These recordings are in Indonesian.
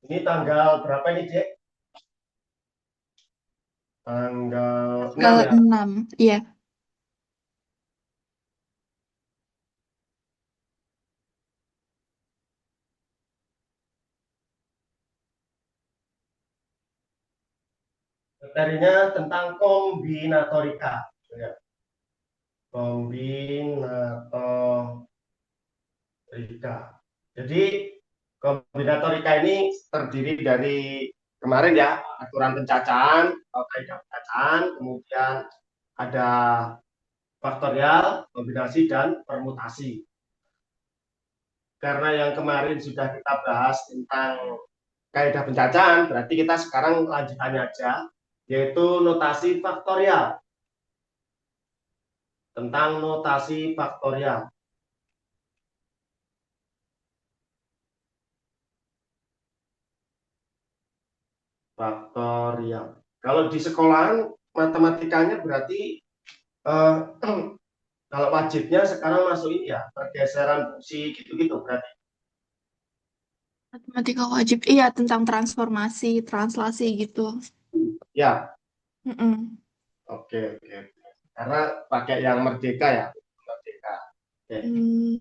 Ini tanggal berapa ini, Dek? Tanggal 6 Tanggal ya. 6. Iya. Materinya tentang kombinatorika. Ya. Kombinatorika. Jadi kombinatorika ini terdiri dari kemarin ya aturan pencacahan, atau kaidah pencacahan, kemudian ada faktorial, kombinasi dan permutasi. Karena yang kemarin sudah kita bahas tentang kaidah pencacahan, berarti kita sekarang lanjutannya aja, yaitu notasi faktorial. Tentang notasi faktorial. Faktorial. Kalau di sekolahan matematikanya berarti eh, kalau wajibnya sekarang masuk ini ya, pergeseran fungsi gitu-gitu berarti. Matematika wajib. Iya, tentang transformasi, translasi gitu. Ya, Mm-mm. oke, oke. Karena pakai yang merdeka ya, merdeka. Oke. Hmm.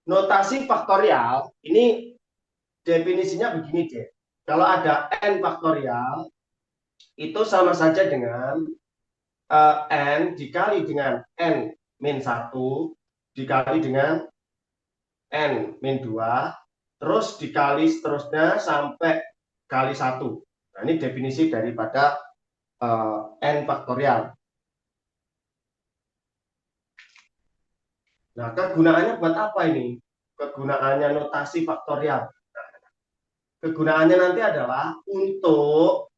Notasi faktorial ini definisinya begini deh. Kalau ada n faktorial itu sama saja dengan n dikali dengan n min satu dikali dengan n min 2 terus dikali seterusnya sampai kali satu. Nah, ini definisi daripada n faktorial. Nah, kegunaannya buat apa ini? Kegunaannya notasi faktorial. Kegunaannya nanti adalah untuk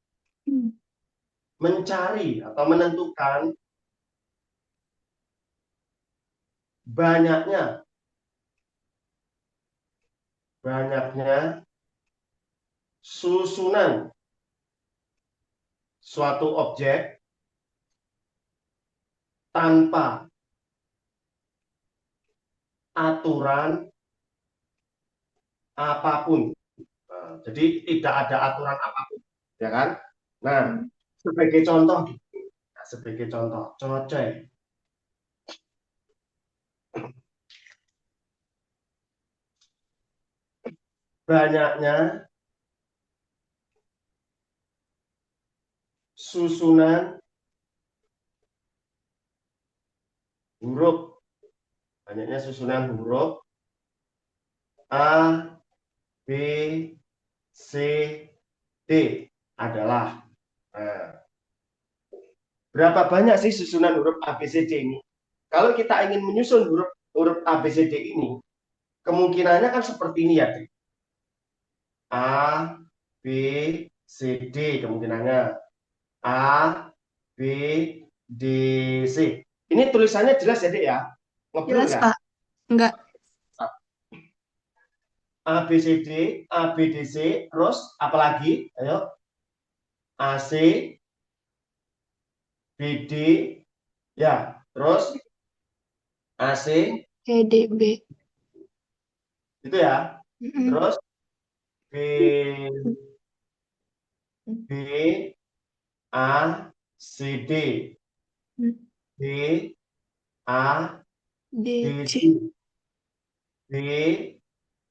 mencari atau menentukan banyaknya banyaknya susunan suatu objek tanpa aturan apapun. Nah, jadi tidak ada aturan apapun, ya kan? Nah, Hmm. sebagai contoh, nah, sebagai contoh, cocoy banyaknya susunan huruf, banyaknya susunan huruf A, B, C, D adalah. Nah, berapa banyak sih susunan huruf A, B, C, D ini? Kalau kita ingin menyusun huruf huruf A, B, C, D ini, kemungkinannya kan seperti ini ya, D. A, B, C, D kemungkinannya. A, B, D, C. Ini tulisannya jelas ya, Dek ya? Ngeblur Jelas, nggak? Pak? Enggak. A, B, C, D, A, B, D, C, terus apa lagi? Ayo. A, C, B, D, ya. Terus A, C, EDB. itu ya. Mm-mm. Terus B, B, A, C, D. D, A, D, DC. C. D,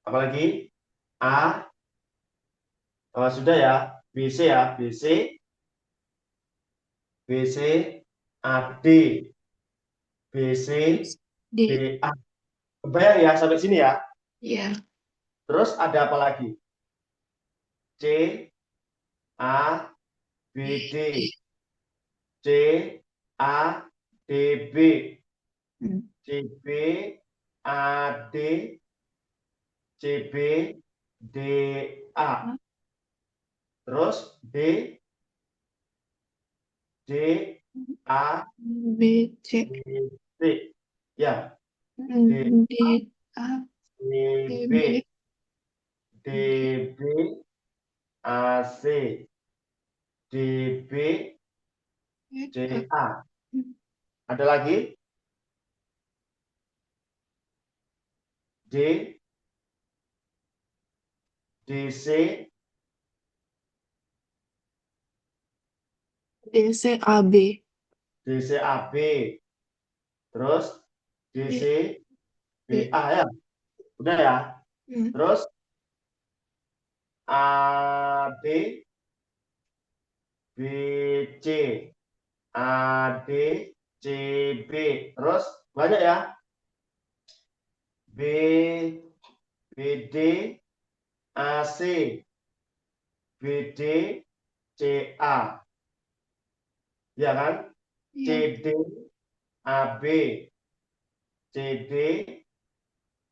apa lagi? A, sudah ya. B, C ya. B, C, B, C, A, D. B, C, D. D, A. Kebayang ya sampai sini ya. Ya. Terus ada apa lagi? C, A, B, D. C, A, D, B. Hmm. C, B, A, D. C, B, D, A. Terus D, D, A, B, C. D, C. Ya, D, D, A, D, D, B. B. D, B, A, C. D, B, C, A. Ada lagi? D, DC, DC AB. DCAB, terus B. B. DCBA ya, udah ya. Hmm. Terus AD, BC, AD, CB, terus banyak ya. B, BD, AC, BD, CA, ya kan? Iya. CD, AB, CD,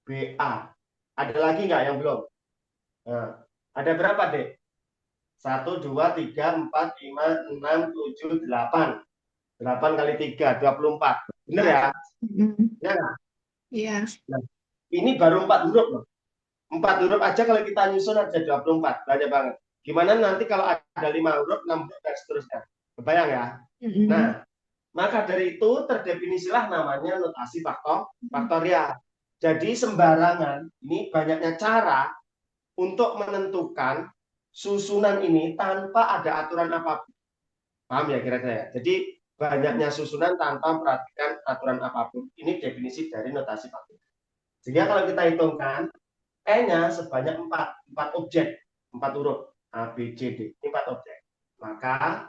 BA. Ada lagi nggak yang belum? Nah, ada berapa, Dek? 1, 2, 3, 4, 5, 6, 7, 8. 8 kali 3, 24. Bener Ah. ya? Hmm. Ya nggak? Iya. Nah, ini baru 4 huruf loh. 4 huruf aja kalau kita nyusun aja 24. Banyak banget. Gimana nanti kalau ada 5 huruf, 6 huruf, dan seterusnya. Kebayang ya? Nah, Hmm. maka dari itu terdefinisilah namanya notasi faktorial. Jadi sembarangan, ini banyaknya cara untuk menentukan susunan ini tanpa ada aturan apapun. Paham ya kira-kira ya? Jadi banyaknya susunan tanpa memperhatikan aturan apapun. Ini definisi dari notasi faktorial. Sehingga kalau kita hitungkan, E-nya sebanyak 4 objek, 4 huruf. A, B, C, D. Ini 4 objek. Maka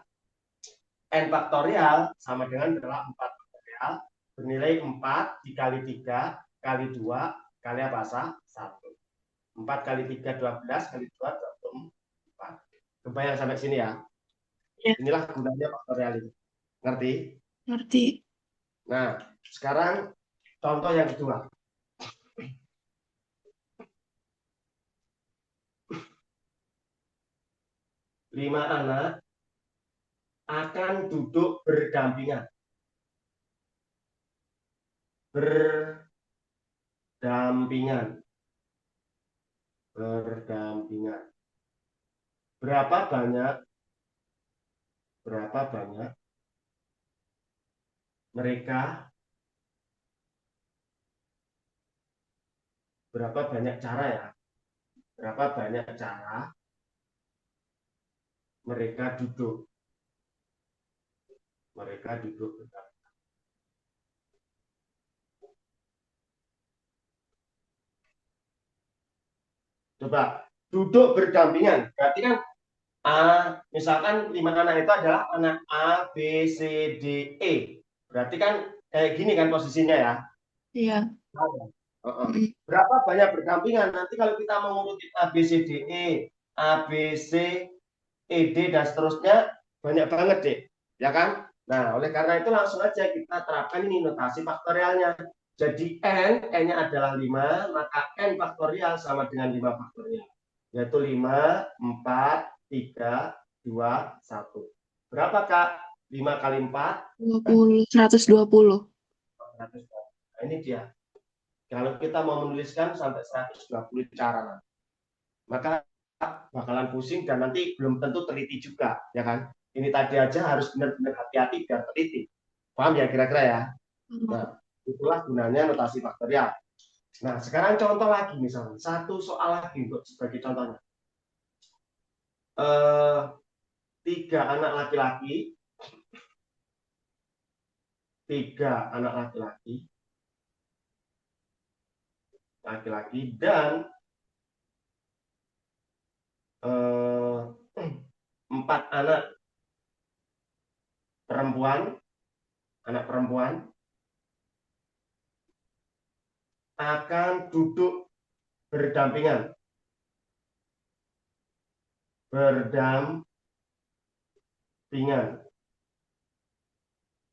N faktorial sama dengan adalah 4 faktorial bernilai 4 dikali 3 kali 2 kali apa? 1. 4 kali 3, 12 kali 2, 24. Kebayang sampai sini ya? Ya, Inilah gunanya faktorial ini. Ngerti? ngerti. Nah, sekarang contoh yang kedua. 5 anak akan duduk berdampingan. Berdampingan. Berdampingan. Berapa banyak mereka, berapa banyak cara ya? Berapa banyak cara mereka duduk? Mereka duduk berdampingan. Coba duduk berdampingan. Berarti kan misalkan 5 anak itu adalah anak A, B, C, D, E. Berarti kan kayak gini kan posisinya ya. Iya. Hmm. Berapa banyak berdampingan? Nanti kalau kita mau ngurutin A, B, C, D, E, A, B, C, E, D, dan seterusnya, banyak banget deh. Ya kan? Nah, oleh karena itu langsung aja kita terapkan ini notasi faktorialnya. Jadi N-nya adalah 5, maka N faktorial sama dengan 5 faktorial. Yaitu 5, 4, 3, 2, 1. Berapa, Kak? 5 kali 4? 20. 120. 100. Nah, ini dia. Kalau kita mau menuliskan sampai 120 cara, maka bakalan pusing dan nanti belum tentu teliti juga, ya kan? Ini tadi aja harus benar-benar hati-hati biar teliti. Paham ya kira-kira ya? Hmm. Nah, itulah gunanya notasi faktorial. Nah, sekarang contoh lagi misalnya. Satu soal lagi untuk sebagai contohnya. Eh, 3 anak laki-laki dan 4 anak perempuan akan duduk berdampingan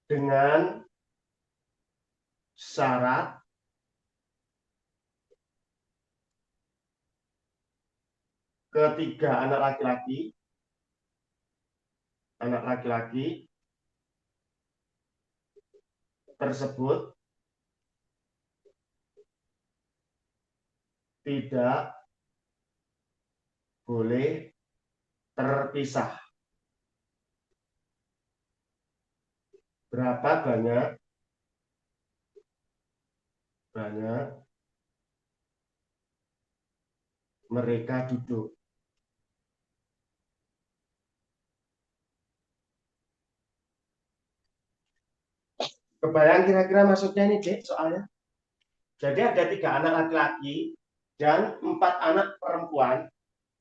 dengan syarat ketiga anak laki-laki tersebut tidak boleh terpisah. Berapa banyak mereka duduk? Kebayang kira-kira maksudnya ini, Dek, soalnya. Jadi ada 3 anak laki-laki dan 4 anak perempuan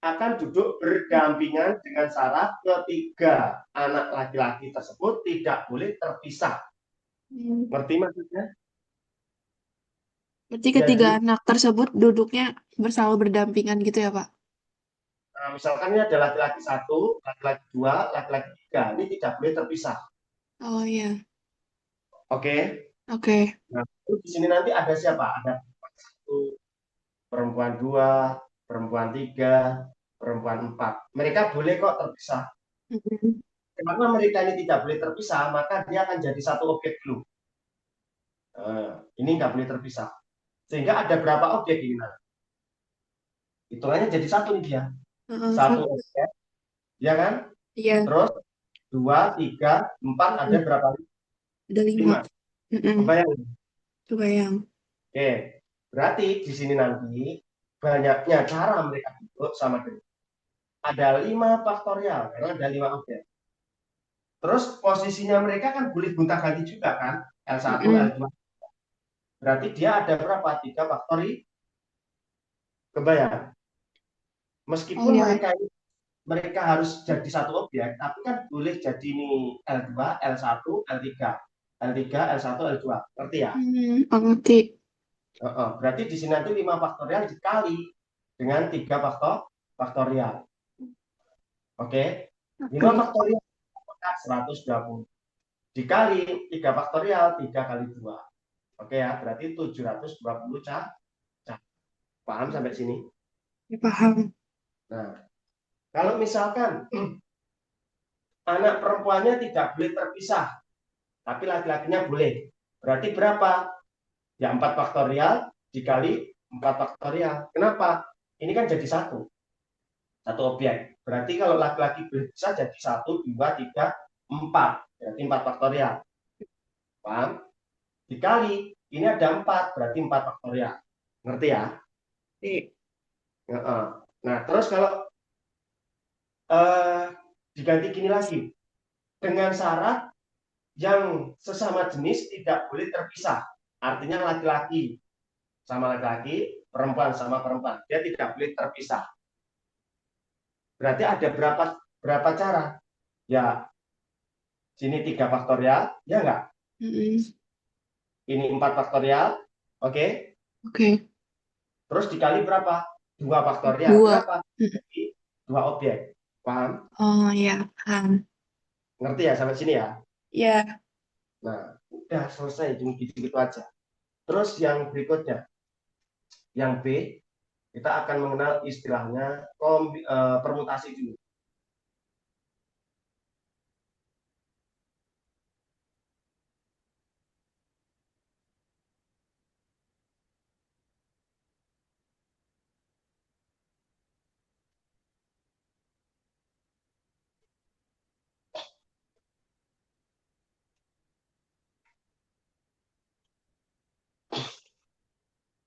akan duduk berdampingan dengan syarat ketiga anak laki-laki tersebut tidak boleh terpisah. Hmm. Ngerti maksudnya? Berarti ketiga Jadi, anak tersebut duduknya bersama berdampingan gitu ya, Pak? nah, misalkan ini ada laki-laki 1, laki-laki 2, laki-laki 3. Ini tidak boleh terpisah. Oh iya, Oke? oke. Nah, terus di sini nanti ada siapa? Ada 1, perempuan 2, perempuan 3, perempuan 4. Mereka boleh kok terpisah. Mm-mm. Karena mereka ini tidak boleh terpisah, maka dia akan jadi satu objek dulu. Ini nggak boleh terpisah. Sehingga ada berapa objek ini? Nah, hitungannya jadi satu nih dia. Satu Kak. objek, ya kan? Iya, Terus 2, 3, 4 ada mm, berapa? ada 5. 5. Mm-mm. Kebayang? Kebayang. Oke. Berarti di sini nanti banyaknya cara mereka hidup sama dengan ada 5 faktorial karena ada 5 objek. Terus posisinya mereka kan boleh gonta-ganti juga kan? L1, Mm-mm. L2. Berarti dia ada berapa? 3 faktori. Kebayang? Oh Meskipun ya. mereka harus jadi satu objek, tapi kan boleh jadi ini L2, L1, L3. L3, L1, L2. Ngerti ya? Oh, ngerti. Berarti di sini nanti 5 faktorial dikali dengan 3 faktorial. Oke? 5 Oke. faktorial 120. Dikali 3 faktorial 3 kali 2. Oke ya, berarti 720 Paham sampai sini? Ya, paham. Nah, kalau misalkan anak perempuannya tidak boleh terpisah, tapi laki-lakinya boleh. Berarti berapa? Ya 4 faktorial dikali 4 faktorial. Kenapa? Ini kan jadi satu objek. Berarti kalau laki-laki bisa jadi 1, 2, 3, 4. Berarti 4 faktorial. Paham? Dikali, ini ada 4, berarti 4 faktorial. Ngerti ya? Oke. Nah, terus kalau eh, diganti gini lagi. Dengan syarat yang sesama jenis tidak boleh terpisah. Artinya laki-laki sama laki-laki, perempuan sama perempuan. Dia tidak boleh terpisah. Berarti ada berapa cara? Ya, sini 3 faktorial, ya enggak? Mm-mm. Ini 4 faktorial, oke? Oke. Terus dikali berapa? 2 faktorial. 2. Kenapa? Jadi 2 objek. Paham? Oh ya, paham. Ngerti ya sampai sini ya? Ya. Nah, udah selesai, cuma gitu-gitu aja. Terus yang berikutnya, yang B, kita akan mengenal istilahnya permutasi dulu.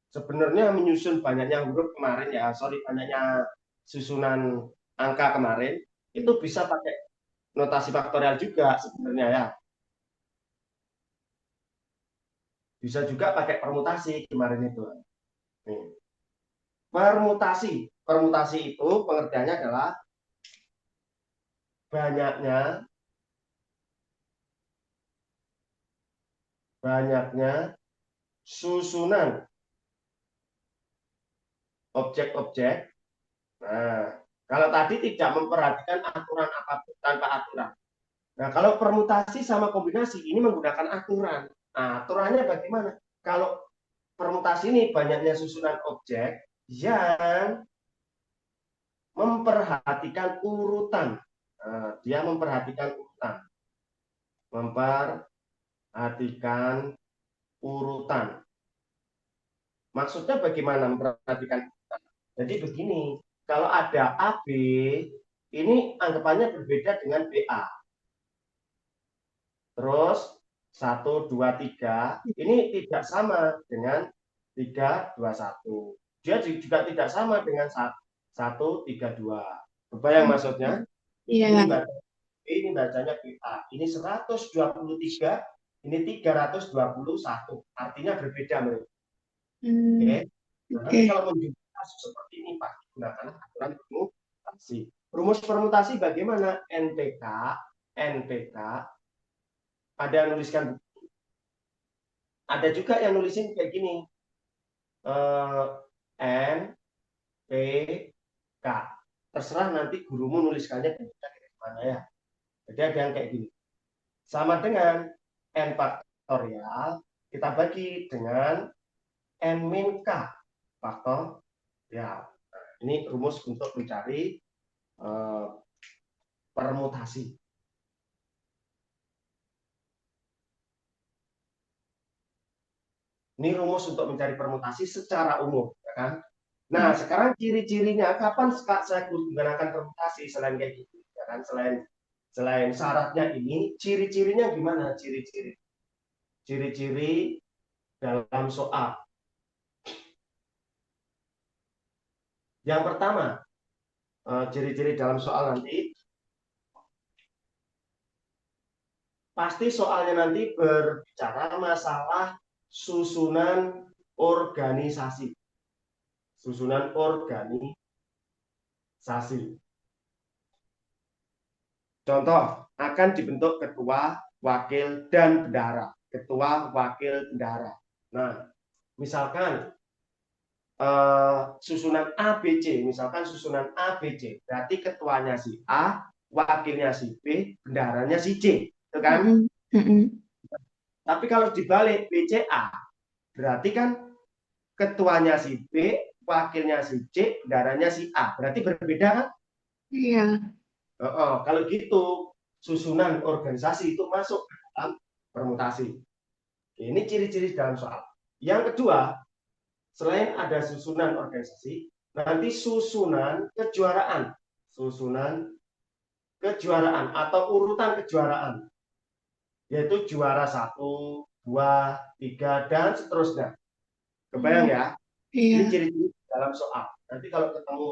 Sebenarnya menyusun banyaknya huruf kemarin ya, sorry, banyaknya susunan angka kemarin, itu bisa pakai notasi faktorial juga sebenarnya ya. Bisa juga pakai permutasi kemarin itu. Nih. Permutasi. Permutasi itu pengertiannya adalah banyaknya banyaknya susunan objek-objek. Nah, kalau tadi tidak memperhatikan aturan apapun tanpa aturan. Nah, kalau permutasi sama kombinasi ini menggunakan aturan. Nah, aturannya bagaimana? Kalau permutasi ini banyaknya susunan objek yang memperhatikan urutan. Nah, dia memperhatikan urutan. Memperhatikan urutan. Maksudnya bagaimana memperhatikan urutan? Jadi begini, kalau ada AB, ini anggapannya berbeda dengan BA. Terus 1, 2, 3 ini tidak sama dengan 3, 2, 1. Dia juga tidak sama dengan 1, 3, 2. Kebayang maksudnya? Iya. Ini bacanya BA. Ini 123 Ini 321. Artinya berbeda menurut. Hmm, Oke. Nah, nanti oke. kalau menjumpai kasus seperti ini pasti gunakan aturan permutasi. Rumus permutasi bagaimana? NPK ada yang nuliskan, ada juga yang nulisin kayak gini. N P K. Terserah nanti gurumu nuliskannya kayak gimana ya. Jadi ada yang kayak gini. Sama dengan N faktorial kita bagi dengan N min K faktor ya. Ini rumus untuk mencari permutasi. Ini rumus untuk mencari permutasi secara umum, ya kan? Nah, sekarang ciri-cirinya kapan saya gunakan permutasi selain kayak gitu, ya kan? Selain syaratnya ini, ciri-cirinya gimana? Ciri-ciri dalam soal. Yang pertama, ciri-ciri dalam soal nanti pasti soalnya nanti berbicara masalah susunan organisasi. Susunan organisasi. Contoh, akan dibentuk ketua, wakil, dan bendahara. Ketua, wakil, bendahara. Nah, misalkan susunan ABC, misalkan susunan ABC, berarti ketuanya si A, wakilnya si B, bendaharanya si C, itu kan? Mm-mm. Mm-mm. Tapi kalau dibalik BCA, berarti kan ketuanya si B, wakilnya si C, bendaharanya si A, berarti berbeda kan? Iya. Kalau gitu, susunan organisasi itu masuk dalam permutasi. Ini ciri-ciri dalam soal. Yang kedua, selain ada susunan organisasi, nanti susunan kejuaraan. Susunan kejuaraan atau urutan kejuaraan. Yaitu juara 1, 2, 3, dan seterusnya. Kebayang ya? Ini Iya. ciri-ciri dalam soal. Nanti kalau ketemu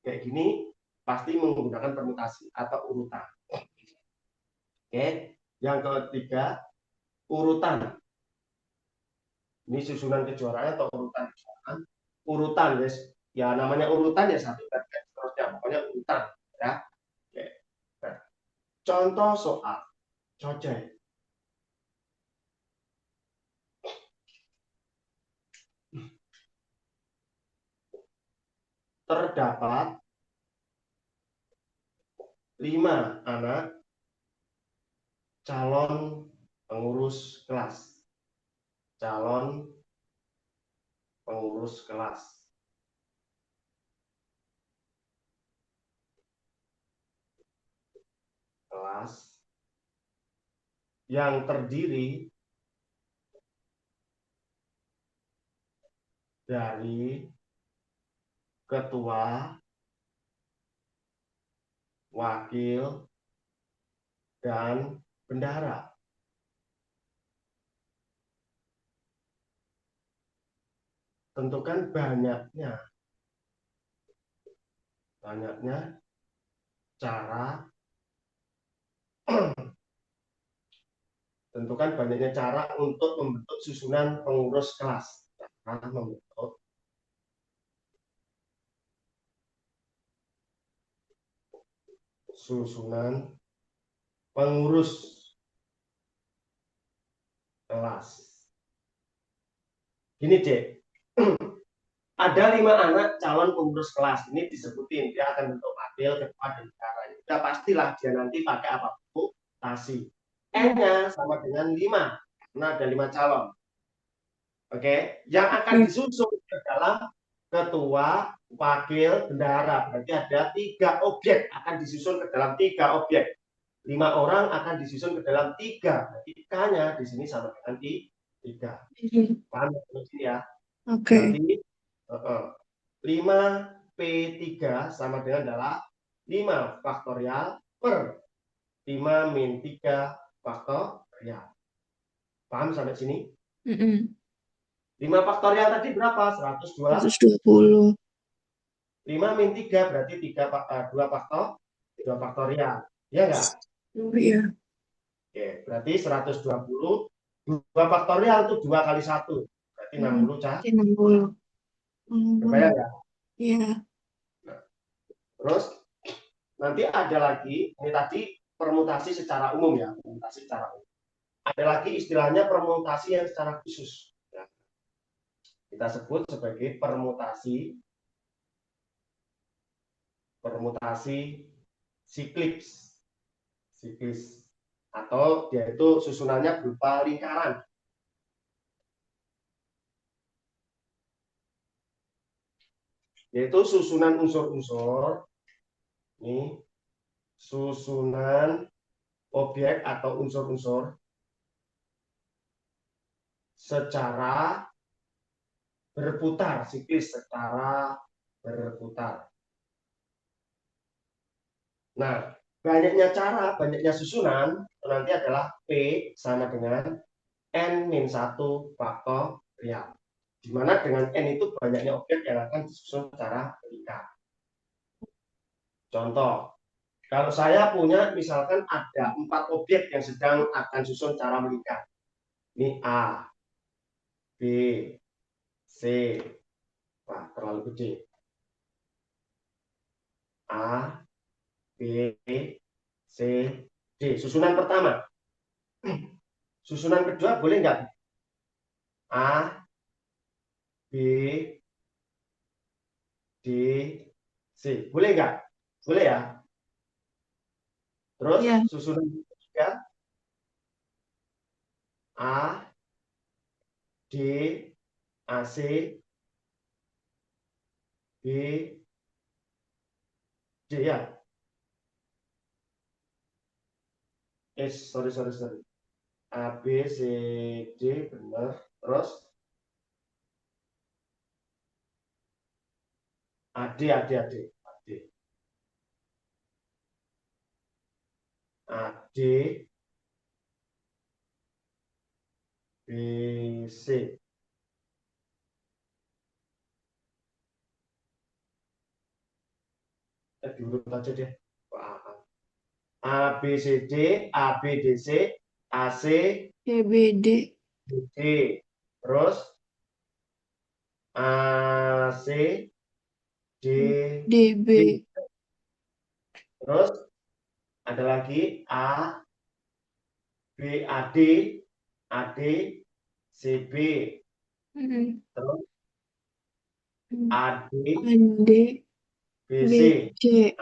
kayak gini, pasti menggunakan permutasi atau urutan. Oke. Yang ketiga, urutan. Ini susunan kejuaraan atau urutan kejuaraan. Urutan, guys. Ya namanya urutan ya satu dan seterusnya. Pokoknya urutan. Ya. Oke. Nah, contoh soal. Cocok. Terdapat 5 anak calon pengurus kelas. Calon pengurus kelas. Kelas yang terdiri dari ketua, wakil, dan bendahara. Tentukan banyaknya cara tentukan banyaknya cara untuk membentuk susunan pengurus kelas. Cara membentuk susunan pengurus kelas. Gini, Cek. Ada 5 anak calon pengurus kelas. Ini disebutin. Dia akan bentuk wakil, ketua, dan bendahara. Sudah pastilah dia nanti pakai apa? Permutasi. N-nya sama dengan 5. Karena ada 5 calon. Oke. Yang akan disusun ke dalam ketua, wakil, bendahara. Berarti ada 3 objek akan disusun ke dalam 3 objek. 5 orang akan disusun ke dalam 3. Berarti K-nya di sini sama dengan 3. Paham ya? Oke. Berarti 5P3 sama dengan adalah 5 faktorial per 5 min 3 faktorial. Paham sampai sini? 5 faktorial tadi berapa? 102. 120. 5 min 3 berarti 2 faktorial. Ya enggak? Oh iya. Oke, berarti 120, 2 faktorial itu 2 kali 1. Berarti 60 cah. 60. Kebayang Hmm, ya? ya. Nah, terus nanti ada lagi, ini tadi permutasi secara umum ya, permutasi secara umum. Ada lagi istilahnya permutasi yang secara khusus. Ya, kita sebut sebagai permutasi permutasi siklis. Siklis. Atau dia itu susunannya berupa lingkaran. Yaitu susunan unsur-unsur, ini susunan objek atau unsur-unsur secara berputar, siklis secara berputar. Nah, banyaknya cara, banyaknya susunan, itu nanti adalah P sama dengan N-1 faktorial. Di mana dengan N itu banyaknya objek yang akan disusun secara vertikal. Contoh, kalau saya punya misalkan ada 4 objek yang sedang akan susun secara melingkar. Ini A, B, C. Wah, terlalu gede. A, B, C, D. Susunan pertama. Susunan kedua boleh nggak? A, B, D, C. Boleh nggak? Boleh ya. Terus Ya. susunan ketiga A, D, AC, B, D ya. Sorry, sorry, sorry. A, B, C, D, benar. Terus AD, AD, AD. AD, AD, B, C. Diurut aja deh. A, B, C, D, A, B, D, C, AC, CBD. D. Terus AC, D, D. DB. Terus ada lagi A, B, AD, AD, CB. Hmm. Terus Hmm. AD, AD. BC. BC.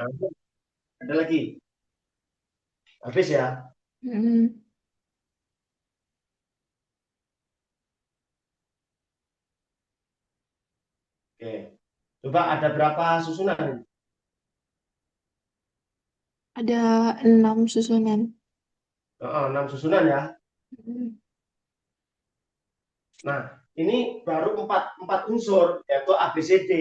Ada lagi. Habis ya. Hmm. Oke. Coba ada berapa susunan? Ada 6 susunan. 6 susunan ya. Hmm. Nah, ini baru empat unsur, yaitu A, B, C, D.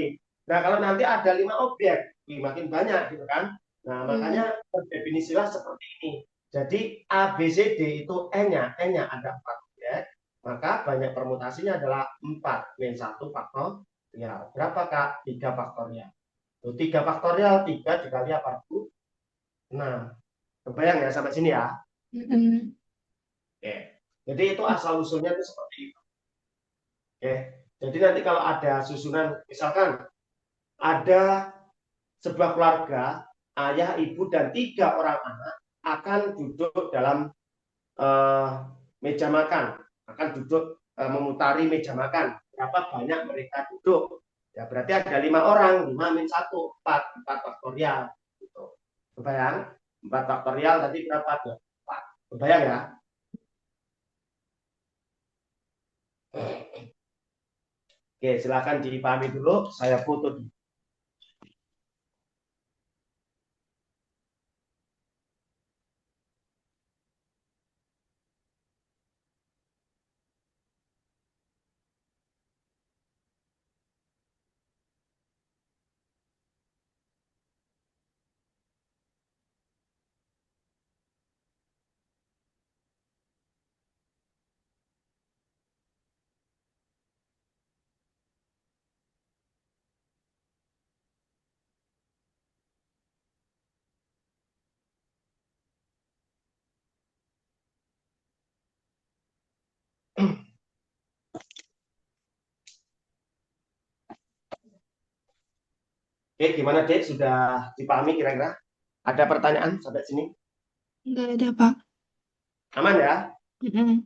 Nah, kalau nanti ada 5 objek, makin banyak gitu kan. Nah, Ya. makanya terdefinisilah seperti ini. Jadi A, B, C, D itu N-nya ada 4 objek, maka banyak permutasinya adalah 4 min 1 faktorial. Berapa Kak? 3 faktorial. Tuh, 3 faktorial, 3 dikali apa? 6. Kebayang ya sampai sini ya? Hmm. Oke. Jadi itu asal usulnya itu seperti itu. Oke. Jadi nanti kalau ada susunan, misalkan ada sebuah keluarga, ayah, ibu, dan 3 orang anak akan duduk dalam eh, meja makan, akan duduk memutari meja makan. Berapa banyak mereka duduk? Ya berarti ada 5 orang, 5 min 1, 4 faktorial. Gitu. Kebayang? 4 faktorial tadi berapa? 4. Kebayang ya? Oke, silakan dipahami dulu. Saya foto dulu. Oke, gimana Dek? Sudah dipahami kira-kira? Ada pertanyaan sampai sini? Nggak ada, Pak. Aman ya? Mm-mm.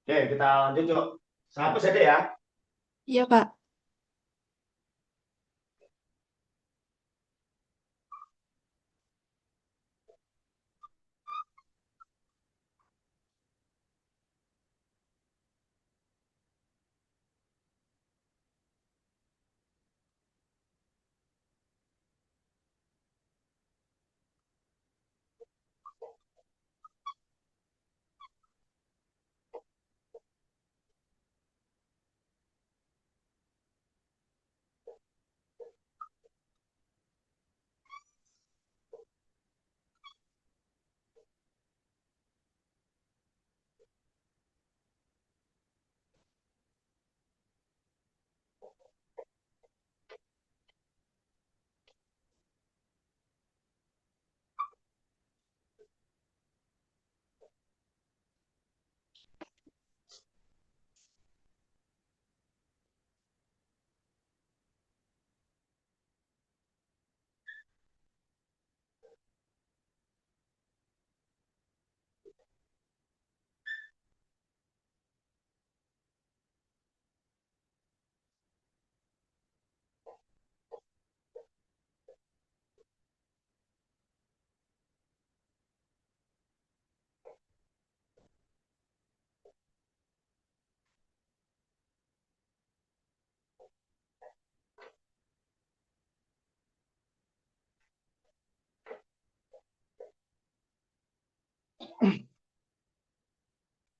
Oke, kita lanjut yuk. Satu saja ya. Iya, Pak.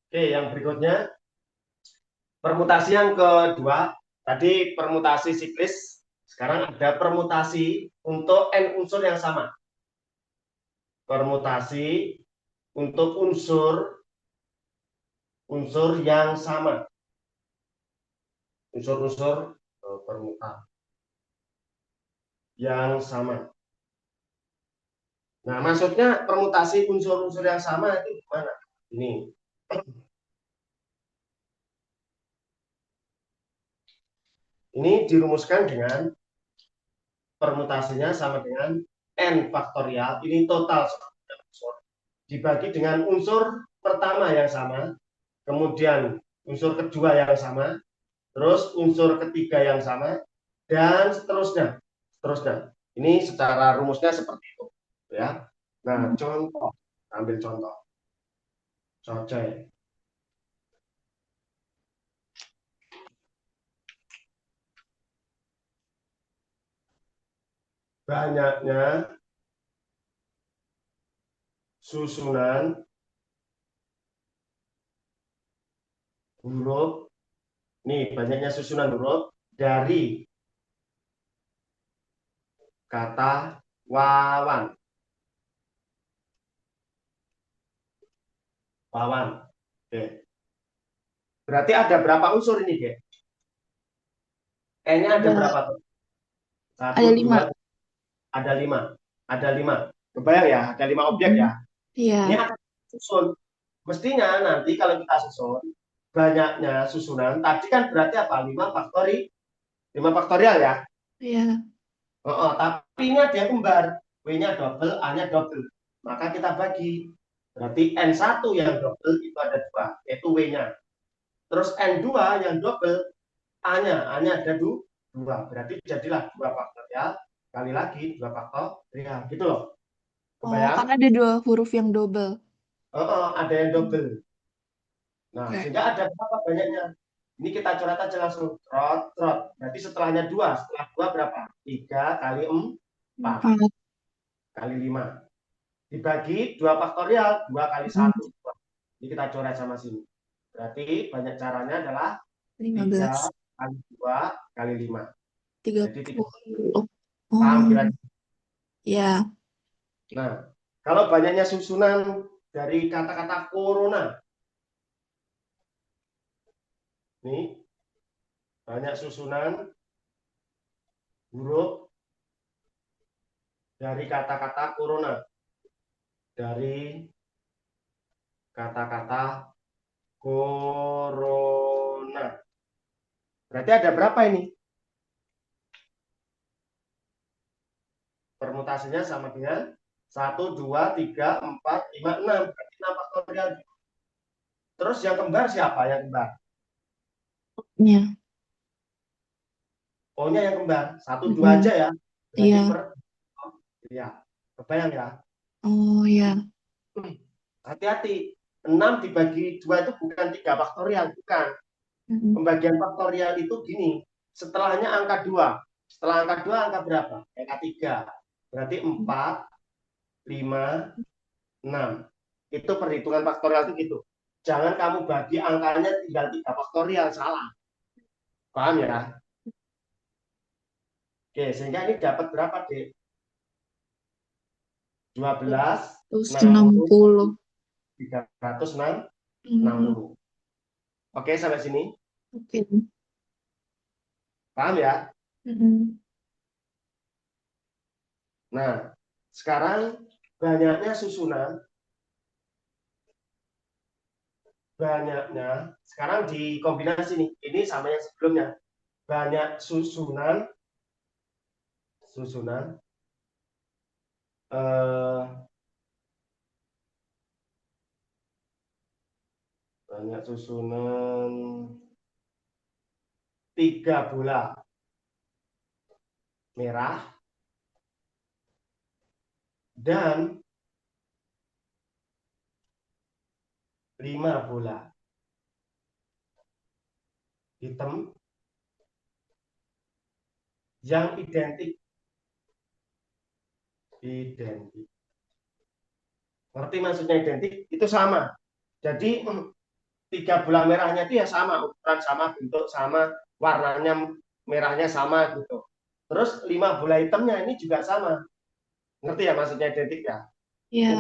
Oke, yang berikutnya permutasi yang kedua. Tadi permutasi siklis. Sekarang ada permutasi untuk n unsur yang sama. Permutasi untuk unsur yang sama. Unsur-unsur permuta yang sama. Nah, maksudnya permutasi unsur-unsur yang sama itu gimana? Ini. Ini dirumuskan dengan permutasinya sama dengan n faktorial. Ini total unsur. Dibagi dengan unsur pertama yang sama, kemudian unsur kedua yang sama, terus unsur ketiga yang sama, dan seterusnya. Seterusnya. Ini secara rumusnya seperti itu. Ya. Nah, contoh. Ambil contoh. Cocoy. Banyaknya susunan huruf, nih banyaknya susunan huruf dari kata wawan. Wawan. Oke. Berarti ada berapa unsur ini, Dek? N-nya ada Ada, berapa? Satu, ada dua, 5. ada lima. Ada lima. Kebayang ya, ada lima objek Mm-mm. ya. Ini Iya, akan susun. Mestinya nanti kalau kita susun, banyaknya susunan, tadi kan berarti apa? 5 faktorial ya. iya. Tapi ini ada yang kembar. W-nya double, A-nya double. Maka kita bagi. Berarti N1 yang double itu ada dua, yaitu W-nya. Terus N2 yang double, A-nya ada dua. Berarti jadilah 2 faktorial kali lagi 2 faktorial. Gitu loh. Oh, Kebayang? karena ada 2 huruf yang double. Ada yang Hmm. double. Nah, Oke. sehingga ada berapa banyaknya? Ini kita coret aja langsung. Trot, trot. Berarti setelahnya 2. Setelah 2 berapa? 3 kali 4 4. kali 5. Dibagi 2 faktorial. 2 kali Mm. 1. Ini kita coret sama sini. Berarti banyak caranya adalah 3 15. kali 2 kali 5. Jadi 3. 30. Paham Oh, kira-kira? ya. Nah, kalau banyaknya susunan dari kata-kata corona. Nih, banyak susunan huruf dari kata-kata corona. Dari kata-kata corona. Berarti ada berapa ini? Permutasinya sama dengan 1, 2, 3, 4, 5, 6. Berarti 6 faktorial. Terus yang kembar siapa yang kembar? Ya. O-nya yang kembar. 1, 2 Mm-mm. aja ya. Berarti Iya. per... Ya, kebayang ya. Oh ya. Hati-hati. 6 dibagi 2 itu bukan 3 faktorial. Bukan. Mm-mm. Pembagian faktorial itu gini. Setelahnya angka 2. Setelah angka 2, angka berapa? Angka 3. Berarti 4, 5, 6. Itu perhitungan faktorial itu gitu. Jangan kamu bagi angkanya tinggal 3 faktorial. Salah. Paham ya? Oke, sehingga ini dapat berapa, Dek? 12, Terus 60, 60. 360. Mm-mm. Oke, sampai sini. Oke. Paham ya? Mm-mm. Nah, sekarang banyaknya susunan, sekarang dikombinasi nih. Ini sama yang sebelumnya. Banyak susunan eh, banyak susunan 3 bola merah dan 5 bola hitam yang identik. Ngerti maksudnya identik? Itu sama. Jadi 3 bola merahnya itu ya sama, ukuran sama, bentuk sama, warnanya merahnya sama gitu. Terus 5 bola hitamnya ini juga sama. Ngerti ya maksudnya identik ya? Ya.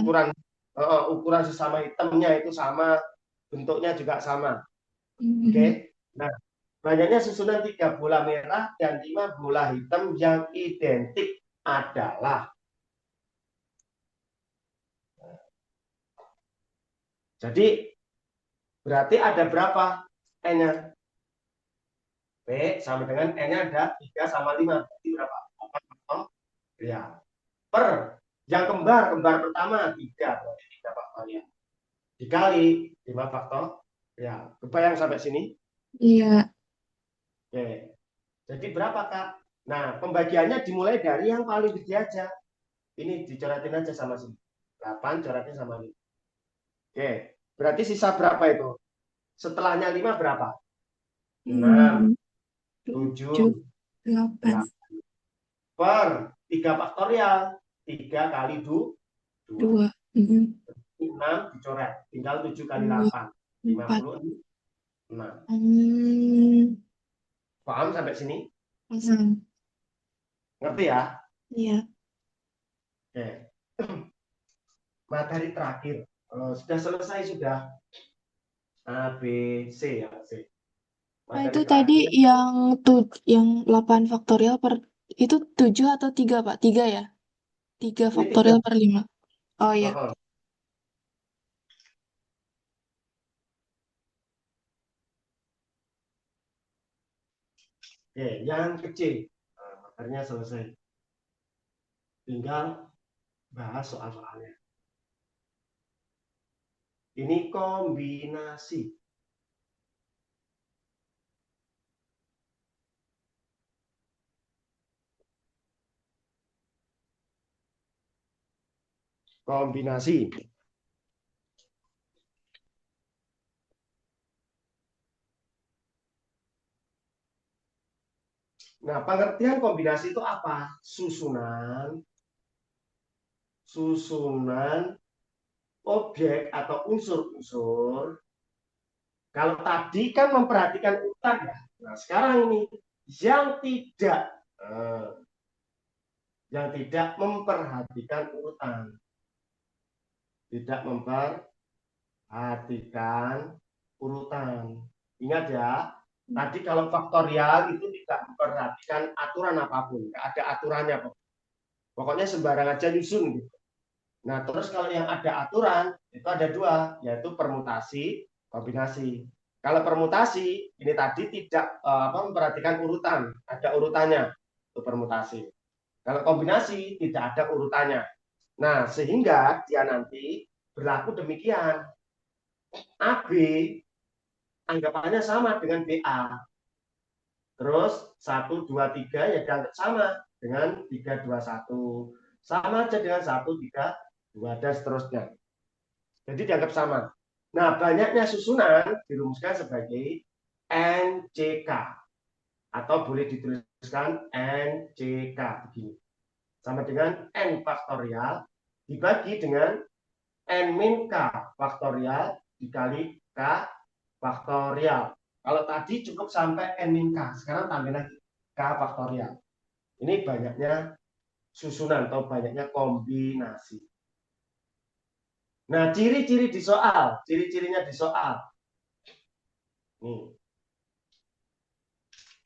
Ukuran sesama hitamnya itu sama, bentuknya juga sama. Oke. Mm-mm. Nah, banyaknya susunan 3 bola merah dan 5 bola hitam yang identik adalah. Jadi berarti ada berapa N-nya? P sama dengan N-nya ada 3 sama 5. Berarti berapa? 4. Ya. Per yang kembar pertama 3. Berarti 3 faktorial. Dikali 5 faktor. Ya. Kebayang sampai sini? Iya. Oke. Jadi berapa, Kak? Nah, pembagiannya dimulai dari yang paling gede aja. Ini dicoretin aja sama sini. 8 coretnya sama ini. Oke. Berarti sisa berapa itu? Setelahnya 5 berapa? 6, 6, 7, 7, 8. 8. Per 3 faktorial. 3 kali 2. 2. Mm-mm. 6 dicoret. Tinggal 7 kali 2, 8. 4. 56. Hmm. Paham sampai sini? Pasang. Ngerti ya? Iya. Oke. Materi terakhir. Sudah selesai sudah. A, B, C ya. C. Nah, Materi itu tadi terakhir. yang yang 8 faktorial per itu 7 atau 3, Pak? 3 ya? 3 Ini 3. faktorial per 5. Oh iya. Oke, yang kecil. Materinya selesai. Tinggal bahas soal-soalnya. Ini kombinasi. Kombinasi. Nah, pengertian kombinasi itu apa? Susunan objek atau unsur-unsur. Kalau tadi kan memperhatikan urutan ya. Nah, sekarang ini yang tidak eh, yang tidak memperhatikan urutan. Tidak memperhatikan urutan. Ingat ya, tadi kalau faktorial itu tidak memperhatikan aturan apapun, nggak ada aturannya. Pokoknya sembarang aja nyusun gitu. Nah, terus kalau yang ada aturan itu ada 2, yaitu permutasi kombinasi. Kalau permutasi ini tadi tidak memperhatikan urutan, ada urutannya untuk permutasi. Kalau kombinasi tidak ada urutannya. Nah, sehingga dia nanti berlaku demikian. AB anggapannya sama dengan BA. Terus 1, 2, 3 ya dianggap sama dengan 3, 2, 1. Sama aja dengan 1, 3, 2, dan seterusnya. Jadi dianggap sama. Nah, banyaknya susunan dirumuskan sebagai NCK. Atau boleh dituliskan NCK begini. Sama dengan N faktorial dibagi dengan N min K faktorial dikali K faktorial. Kalau tadi cukup sampai N min K, sekarang tambah lagi K faktorial. Ini banyaknya susunan atau banyaknya kombinasi. Nah, ciri-ciri di soal, ciri-cirinya di soal. Nih.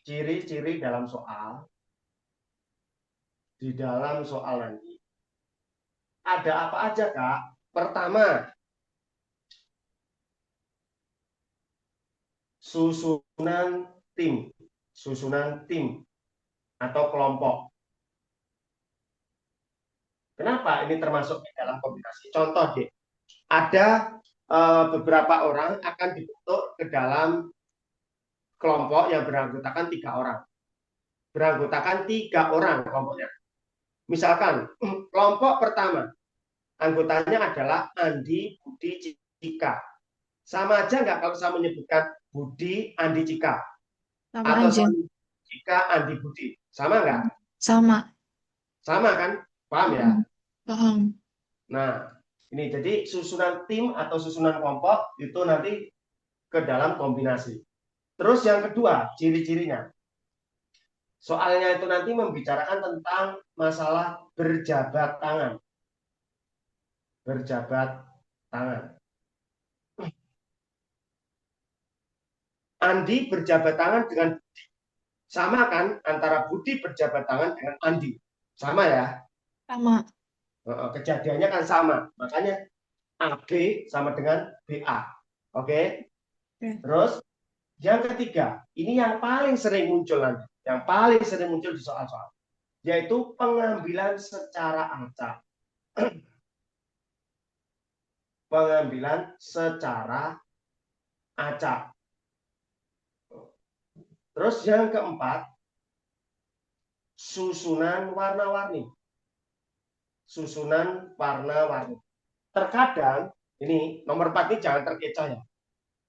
Ciri-ciri dalam soal. Di dalam soal nanti. Ada apa aja, Kak? Pertama, susunan tim. Susunan tim atau kelompok. Kenapa ini termasuk di dalam kombinasi? Contoh, deh. Ada beberapa orang akan dibentuk ke dalam kelompok yang beranggotakan 3 orang. Beranggotakan 3 orang kelompoknya. Misalkan, kelompok pertama, anggotanya adalah Andi, Budi, Cika. Sama aja nggak kalau saya menyebutkan Budi, Andi, Cika? Sama Atau aja. saya Cika, Andi, Budi? Sama nggak? Sama. Sama kan? Paham ya? Paham. Nah, ini jadi susunan tim atau susunan kelompok itu nanti ke dalam kombinasi. Terus yang kedua, ciri-cirinya. Soalnya itu nanti membicarakan tentang masalah berjabat tangan. Berjabat tangan. Andi berjabat tangan dengan Budi. Sama kan antara Budi berjabat tangan dengan Andi. Sama ya? Sama. Kejadiannya kan sama. Makanya AB sama dengan BA. Oke? Oke. Terus yang ketiga, ini yang paling sering muncul nanti. Yang paling sering muncul di soal-soal. Yaitu pengambilan secara acak. Pengambilan secara acak. Terus yang keempat, susunan warna-warni. Susunan warna-warni. Terkadang, ini nomor 4 ini jangan terkecoh ya.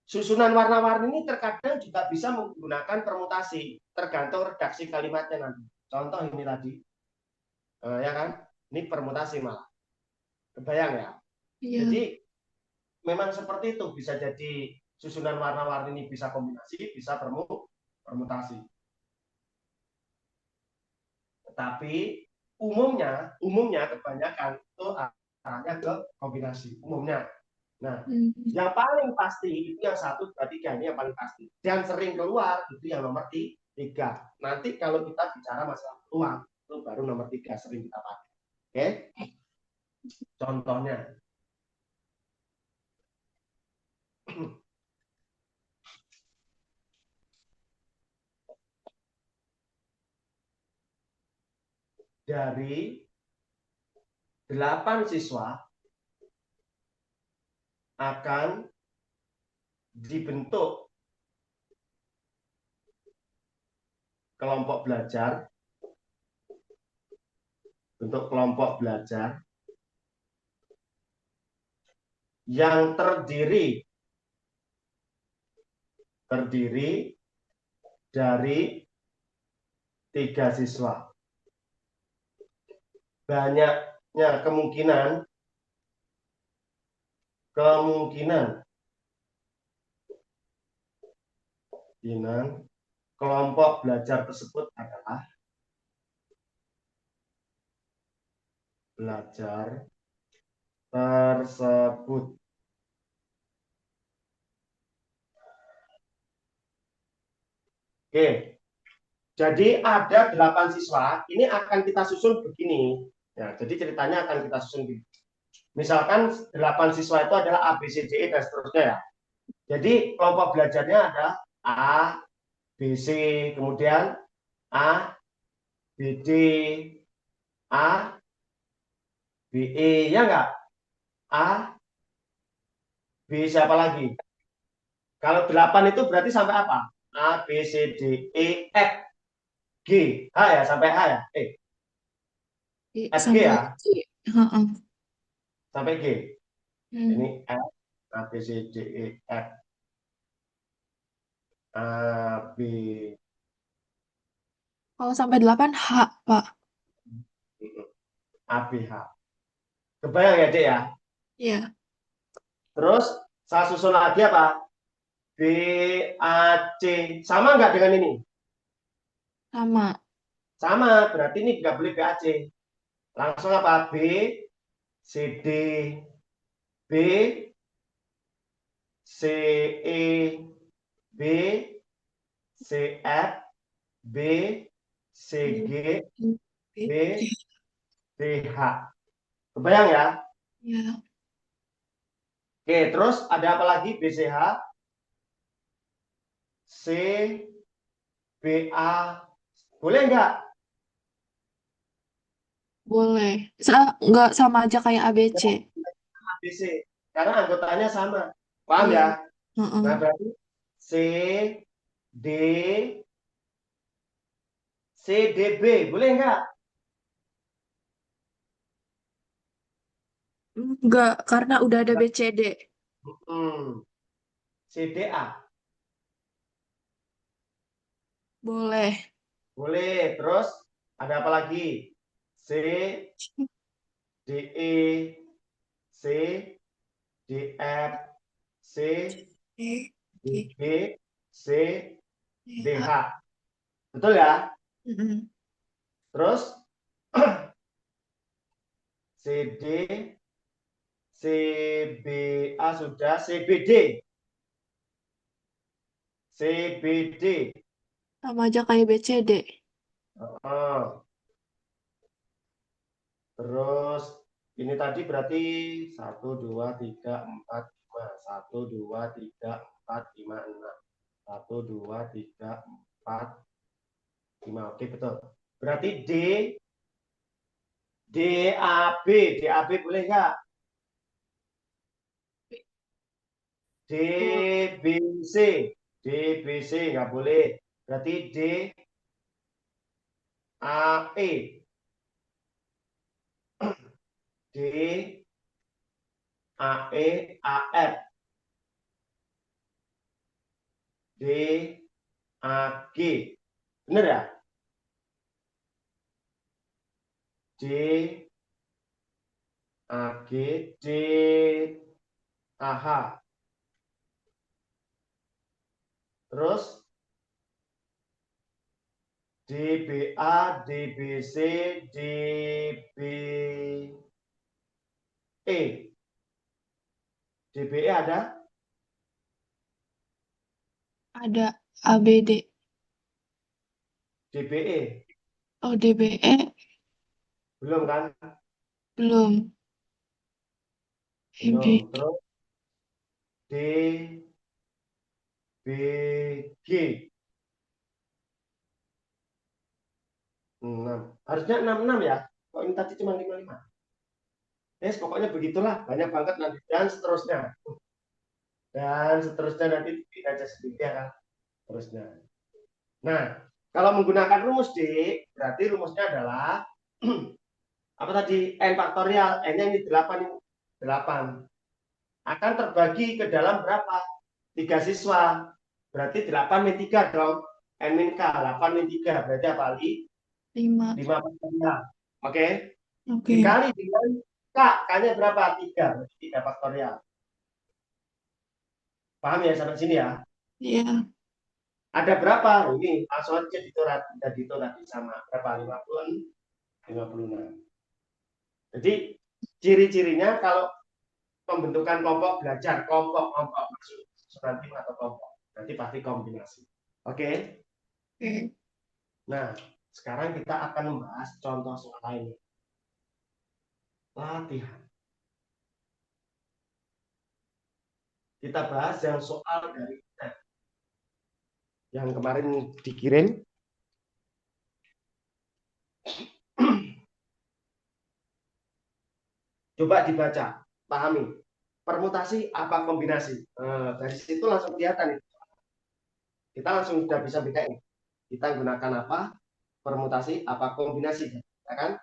Susunan warna-warni ini terkadang juga bisa menggunakan permutasi, tergantung redaksi kalimatnya nanti. Contoh ini tadi, ya kan? Ini permutasi malah. Kebayang ya? Iya. Jadi memang seperti itu, bisa jadi susunan warna-warni ini bisa kombinasi, bisa permutasi. Tetapi umumnya kebanyakan itu arahnya ke kombinasi umumnya. Nah, yang paling pasti itu yang 1, 2, 3 ini yang paling pasti. Dan sering keluar itu yang nomor 3. Nanti kalau kita bicara masalah peluang itu baru nomor 3 sering kita pakai. Oke? Contohnya. Dari 8 siswa akan dibentuk kelompok belajar, bentuk kelompok belajar yang terdiri dari 3 siswa. Banyaknya kemungkinan kelompok belajar tersebut adalah belajar tersebut. Oke, jadi ada 8 siswa, ini akan kita susun begini. Ya, jadi ceritanya akan kita susun begini. Misalkan 8 siswa itu adalah A, B, C, D, E, dan seterusnya ya. Jadi kelompok belajarnya ada A, B, C, kemudian A, B, D, A, B, E, ya enggak? A, B, siapa lagi? Kalau 8 itu berarti sampai apa? A, B, C, D, E, F, G. H ya, sampai H ya? F, G Sampai ya? C. Heeh. Sampai G. Ini Hmm. F, A, B, C, D, E, F, A, B, Kalau sampai 8 H, Pak. A, B, H. Kebayang ya, Dek ya? Iya, Terus saya susun lagi apa? B, A, C. Sama nggak dengan ini? sama. Sama, berarti ini nggak boleh B, A, C. Langsung apa? B, C, D, B, C, E, B, C, F, B, C, B, G, B, B, C. D, H. Kebayang ya? Ya, Oke, terus ada apa lagi? B, C, H, C, B, A. Boleh nggak? boleh. Nggak sama aja kayak ABC. A, B, C. Karena anggotanya sama. Paham Iya. ya? Heeh. Nah, berarti C, D, C, D, B. Boleh nggak? Nggak, karena udah ada BCD. Hmm. C, D, A. Boleh. Boleh. Terus ada apa lagi? C, D, E, C, D, F, C, E, G, D, G, C, E, D, H. H. Betul ya? Mm-mm. Terus C, D, C, B, A sudah. C, B, D. C, B, D. Sama aja kayak BCD. Oh. Terus ini tadi berarti 1, 2, 3, 4, 5. 1, 2, 3, 4, 5. Oke, betul. Berarti D, DAB. DAB boleh nggak? Boleh. DBC. DBC nggak boleh. Berarti DAE. DAE, AF. DAG. Bener ya? D, AG, D, AH. Terus DBA, DBC, DBE. DBE ada? Ada ABD. DBE? Oh, DBE Belum kan? belum. Belum. EBD. Terus DBG. 6. Harusnya 66 ya? Kok ini tadi cuma 55? Yes, pokoknya begitulah. Banyak banget nanti. Dan seterusnya. Dan seterusnya nanti bikin aja sendiri ya kan? Terusnya. Nah, kalau menggunakan rumus D, berarti rumusnya adalah apa tadi? N faktorial. N-nya ini 8. 8. Akan terbagi ke dalam berapa? 3 siswa. Berarti 8 min 3 dong. N min K. 8 min 3. Berarti apa? 5. 5 faktorial. Oke. Oke. Dikali dengan K. K-nya berapa? 3. Berarti 3 faktorial. Paham ya sampai sini ya? Ya. Ada berapa? Ini langsung aja ditorat. Tidak ditorat sama berapa? 50, 56. Jadi ciri-cirinya kalau pembentukan kelompok belajar, kelompok maksud susunan tim atau kelompok. Nanti pasti kombinasi. Oke. Oke. Nah, sekarang kita akan membahas contoh soal lain. Latihan. Kita bahas yang soal dari yang kemarin dikirim. Coba dibaca, pahami. Permutasi apa kombinasi? Dari situ langsung kelihatan. Kita langsung sudah bisa bedain. Kita gunakan apa? Permutasi apa kombinasi? Ya kan?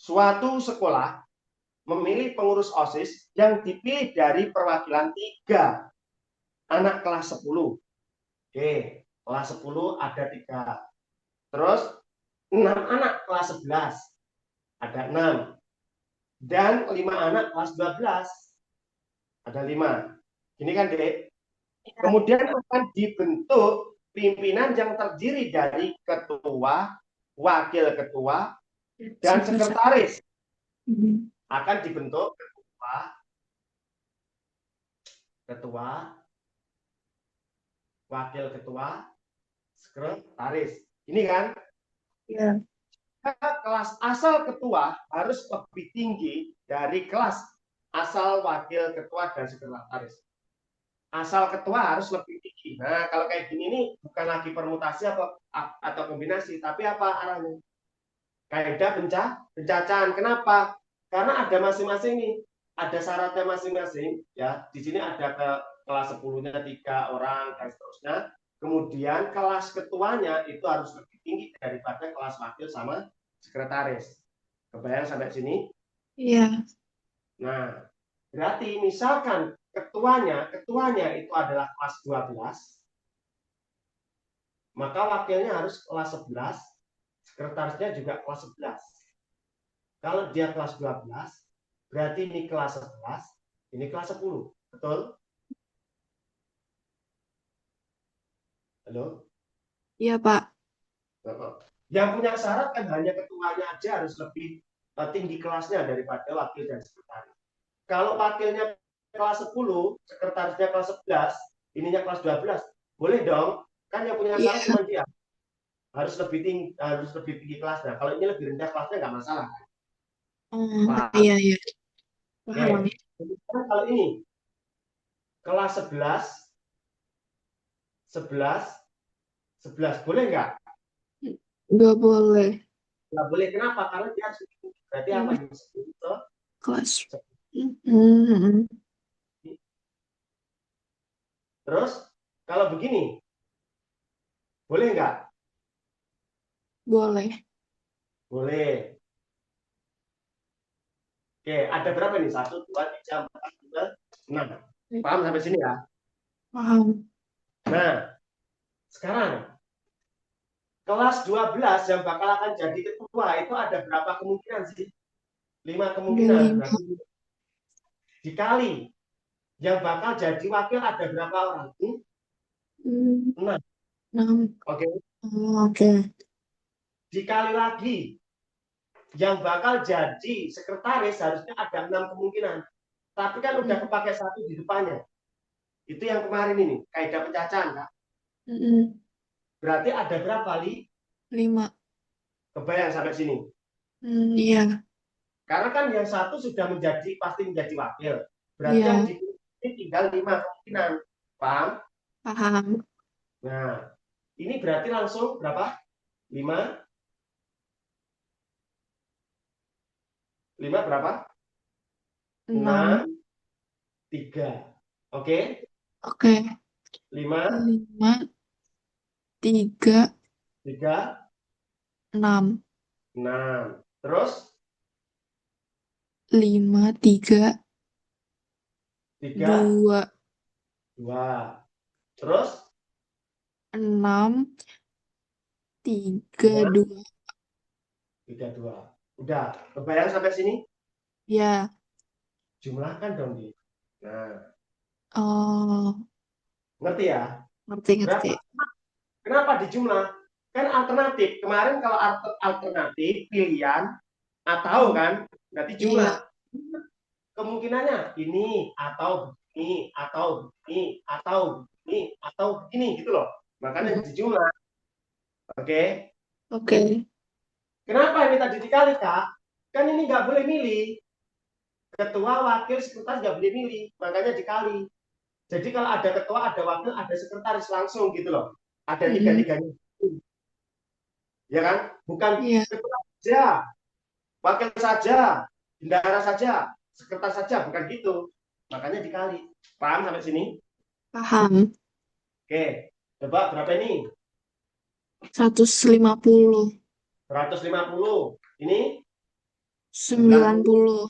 Suatu sekolah memilih pengurus OSIS yang dipilih dari perwakilan 3 anak kelas 10. Oke, kelas 10 ada 3. Terus 6 anak kelas 11 ada 6. Dan 5 anak kelas 12 ada 5. Ini kan, Dek? Kemudian akan dibentuk pimpinan yang terdiri dari ketua, wakil ketua, dan sekretaris. Akan dibentuk ketua, wakil ketua, sekretaris. Ini kan? Ya. Kelas asal ketua harus lebih tinggi dari kelas asal wakil ketua dan sekretaris. Asal ketua harus lebih tinggi. Nah, kalau kayak gini nih bukan lagi permutasi atau kombinasi, tapi apa arahnya? Kaidah pencacahan. Kenapa? Karena ada masing-masing nih, ada syaratnya masing-masing. Ya, di sini ada ke kelas 10-nya 3 orang dan seterusnya. Kemudian kelas ketuanya itu harus lebih tinggi daripada kelas wakil sama sekretaris. Kebayang sampai sini? Iya. Nah, berarti misalkan ketuanya itu adalah kelas 12, maka wakilnya harus kelas 11, sekretarisnya juga kelas 11. Kalau dia kelas 12, berarti ini kelas 11, ini kelas 10. Betul? Halo? Iya, Pak. Yang punya syarat kan hanya ketuanya aja harus lebih tinggi kelasnya daripada wakil dan sekretaris. Kalau wakilnya kelas 10, sekretarisnya kelas 11, ininya kelas 12, boleh dong. Kan yang punya syarat Iya. cuma dia. Harus lebih tinggi kelasnya. Kalau ini lebih rendah kelasnya nggak masalah. Paham? Iya, iya. Paham. Oke. Kalau ini kelas 11, 11, 11 boleh nggak? Nggak boleh. Nggak boleh. Kenapa? Karena dia harus berarti apa Ini yang disebut itu? kelas. Hmm. Terus kalau begini boleh nggak? Boleh. Boleh. Oke, ada berapa nih? 1, 2, 3, 4, 5, 6. Paham sampai sini ya? Paham. Nah, sekarang kelas 12 yang bakal akan jadi ketua itu ada berapa kemungkinan sih? 5 Ada kemungkinan. 5. Berarti dikali yang bakal jadi wakil ada berapa orang? 6. 6. Oke. Oke. Dikali lagi yang bakal jadi sekretaris harusnya ada 6 kemungkinan. Tapi kan udah kepakai 1 di depannya. Itu yang kemarin ini, kaidah pencacahan, Kak. Berarti ada berapa, Li? 5. Kebayang sampai sini. Iya. Karena kan yang 1 sudah pasti menjadi wakil. Berarti yang Iya. dipilih tinggal 5 kemungkinan. Paham? Paham. Nah, ini berarti langsung berapa? 5. 5 berapa? 6. 6, 3. Oke? Oke. 5, 5, 3, 3, 6. 6. Terus 5, 3, 3, 2, 2. Terus 6, 3, 5, 2. 3, 2. Udah, kebayang sampai sini? Ya. Jumlahkan dong, Di. Nah, Oh, ngerti ya? ngerti. Berapa? Kenapa dijumlah? Kan alternatif. Kemarin kalau alternatif pilihan atau kan berarti Iya. jumlah. Kemungkinannya ini atau begini atau begini atau begini atau begini gitu loh. Makanya dijumlah. Oke. Oke. Kenapa ini tadi dikali, Kak? Kan ini nggak boleh milih. Ketua, wakil, sekretaris nggak boleh milih. Makanya dikali. Jadi kalau ada ketua, ada wakil, ada sekretaris langsung gitu loh. Ada tiga-tiganya. Ya kan? Bukan Iya, ketua saja, wakil saja, bendahara saja, sekretaris saja, bukan gitu. Makanya dikali. Paham sampai sini? paham. Oke. Coba berapa ini? 150. 150. Ini 90.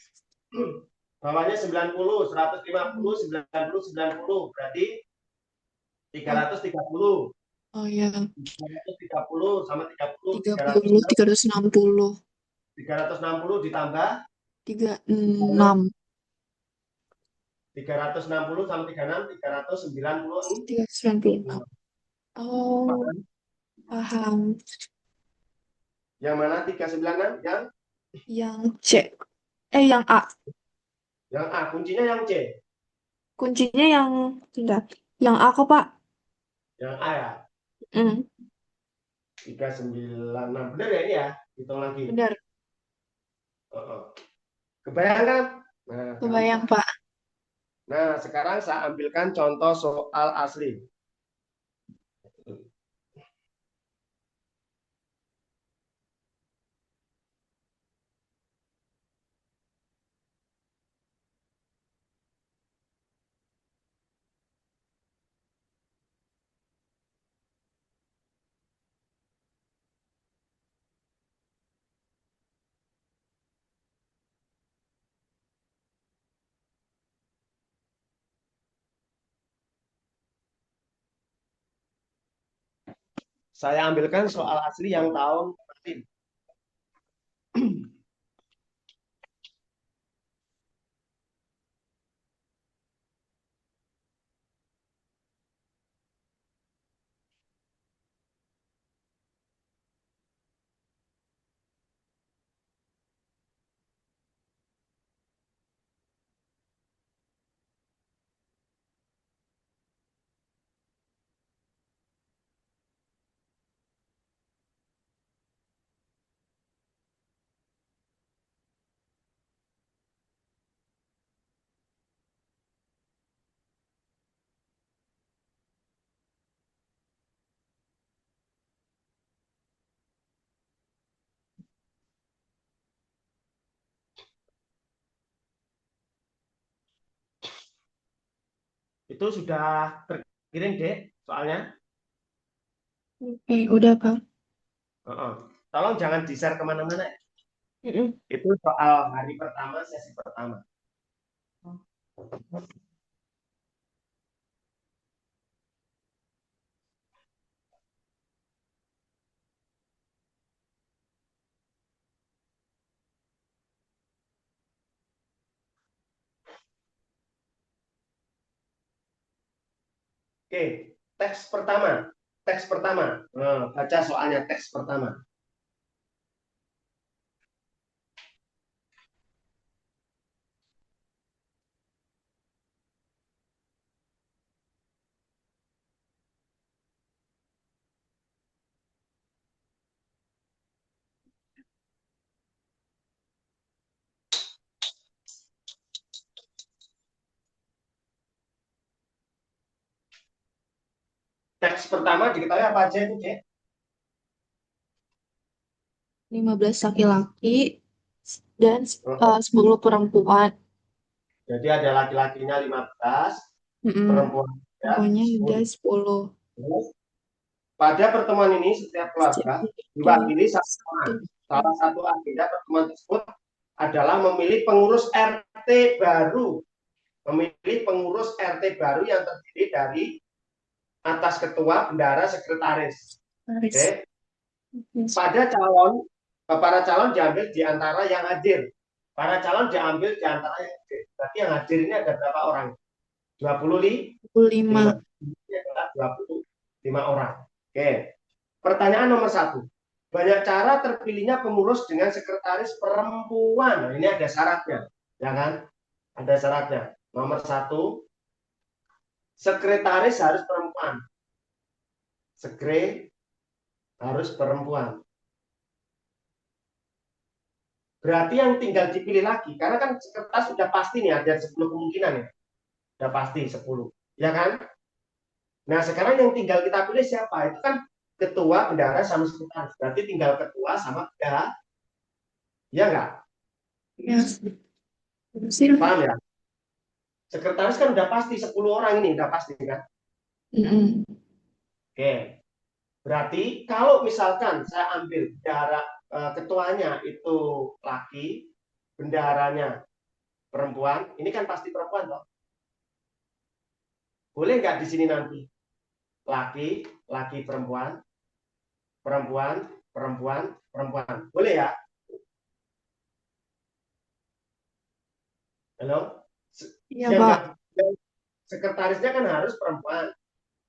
90. Bawahnya 90, 150, 90, 90. Berarti Oh, 330. oh ya. 330 sama 30, 30, 360. 360 ditambah 36. 360 sama 36, 396. 396. Oh, paham. Yang mana 396? Yang C. Yang A. Yang A. Kuncinya yang C. Kuncinya yang, bentar. Yang A kok, Pak? Yang A ya. Hmm, 396. Benar ya ini ya? Hitung lagi. benar. Kebayang kan? Nah, Kebayang, gampang. Pak. Nah, sekarang saya ambilkan contoh soal asli. Saya ambilkan soal asli yang tahun kemarin. Itu sudah terkirim, Dek, soalnya. Oke, udah, Pak. Tolong jangan di-share kemana-mana. Mm-mm. Itu soal hari pertama, sesi pertama. Oke, teks pertama. Teks pertama. Baca soalnya teks pertama. Teks pertama diketahui apa aja itu, Cek? 15 laki-laki dan Oh, 10 perempuan. jadi ada laki-lakinya 15, Mm-mm. perempuan ya Pokoknya ada 10. 10. Pada pertemuan ini setiap Setiap keluarga dari diwakili satu satu. orang. Salah satu agenda pertemuan tersebut adalah memilih pengurus RT baru. Memilih pengurus RT baru yang terdiri dari atas ketua, bendahara, sekretaris. Garis. Oke. Para calon diambil di antara yang hadir. Para calon diambil di antara yang hadir. Berarti yang hadir ini ada berapa orang? 25. 25. Ini adalah 25 orang. Oke. Pertanyaan nomor 1. Banyak cara terpilihnya pengurus dengan sekretaris perempuan. Nah, ini ada syaratnya. Ya kan? Ada syaratnya. Nomor 1, sekretaris harus perempuan. sekre harus perempuan. Berarti yang tinggal dipilih lagi, karena kan sekretaris sudah pasti nih ada 10 kemungkinan ya. Sudah pasti 10. Ya kan? Nah, sekarang yang tinggal kita pilih siapa? Itu kan ketua, bendahara, sama sekretaris. Berarti tinggal ketua sama bendahara. Ya enggak? Ya. Sih. Paham ya? Sekretaris kan udah pasti 10 orang ini, udah pasti kan? Mm-mm. Oke. Berarti kalau misalkan saya ambil bendahara ketuanya itu laki, bendaharanya perempuan, ini kan pasti perempuan toh. Boleh nggak di sini nanti? Laki, laki, perempuan, perempuan, perempuan, perempuan. Boleh ya? Halo? Iya, Yang Pak. nggak, yang sekretarisnya kan harus perempuan.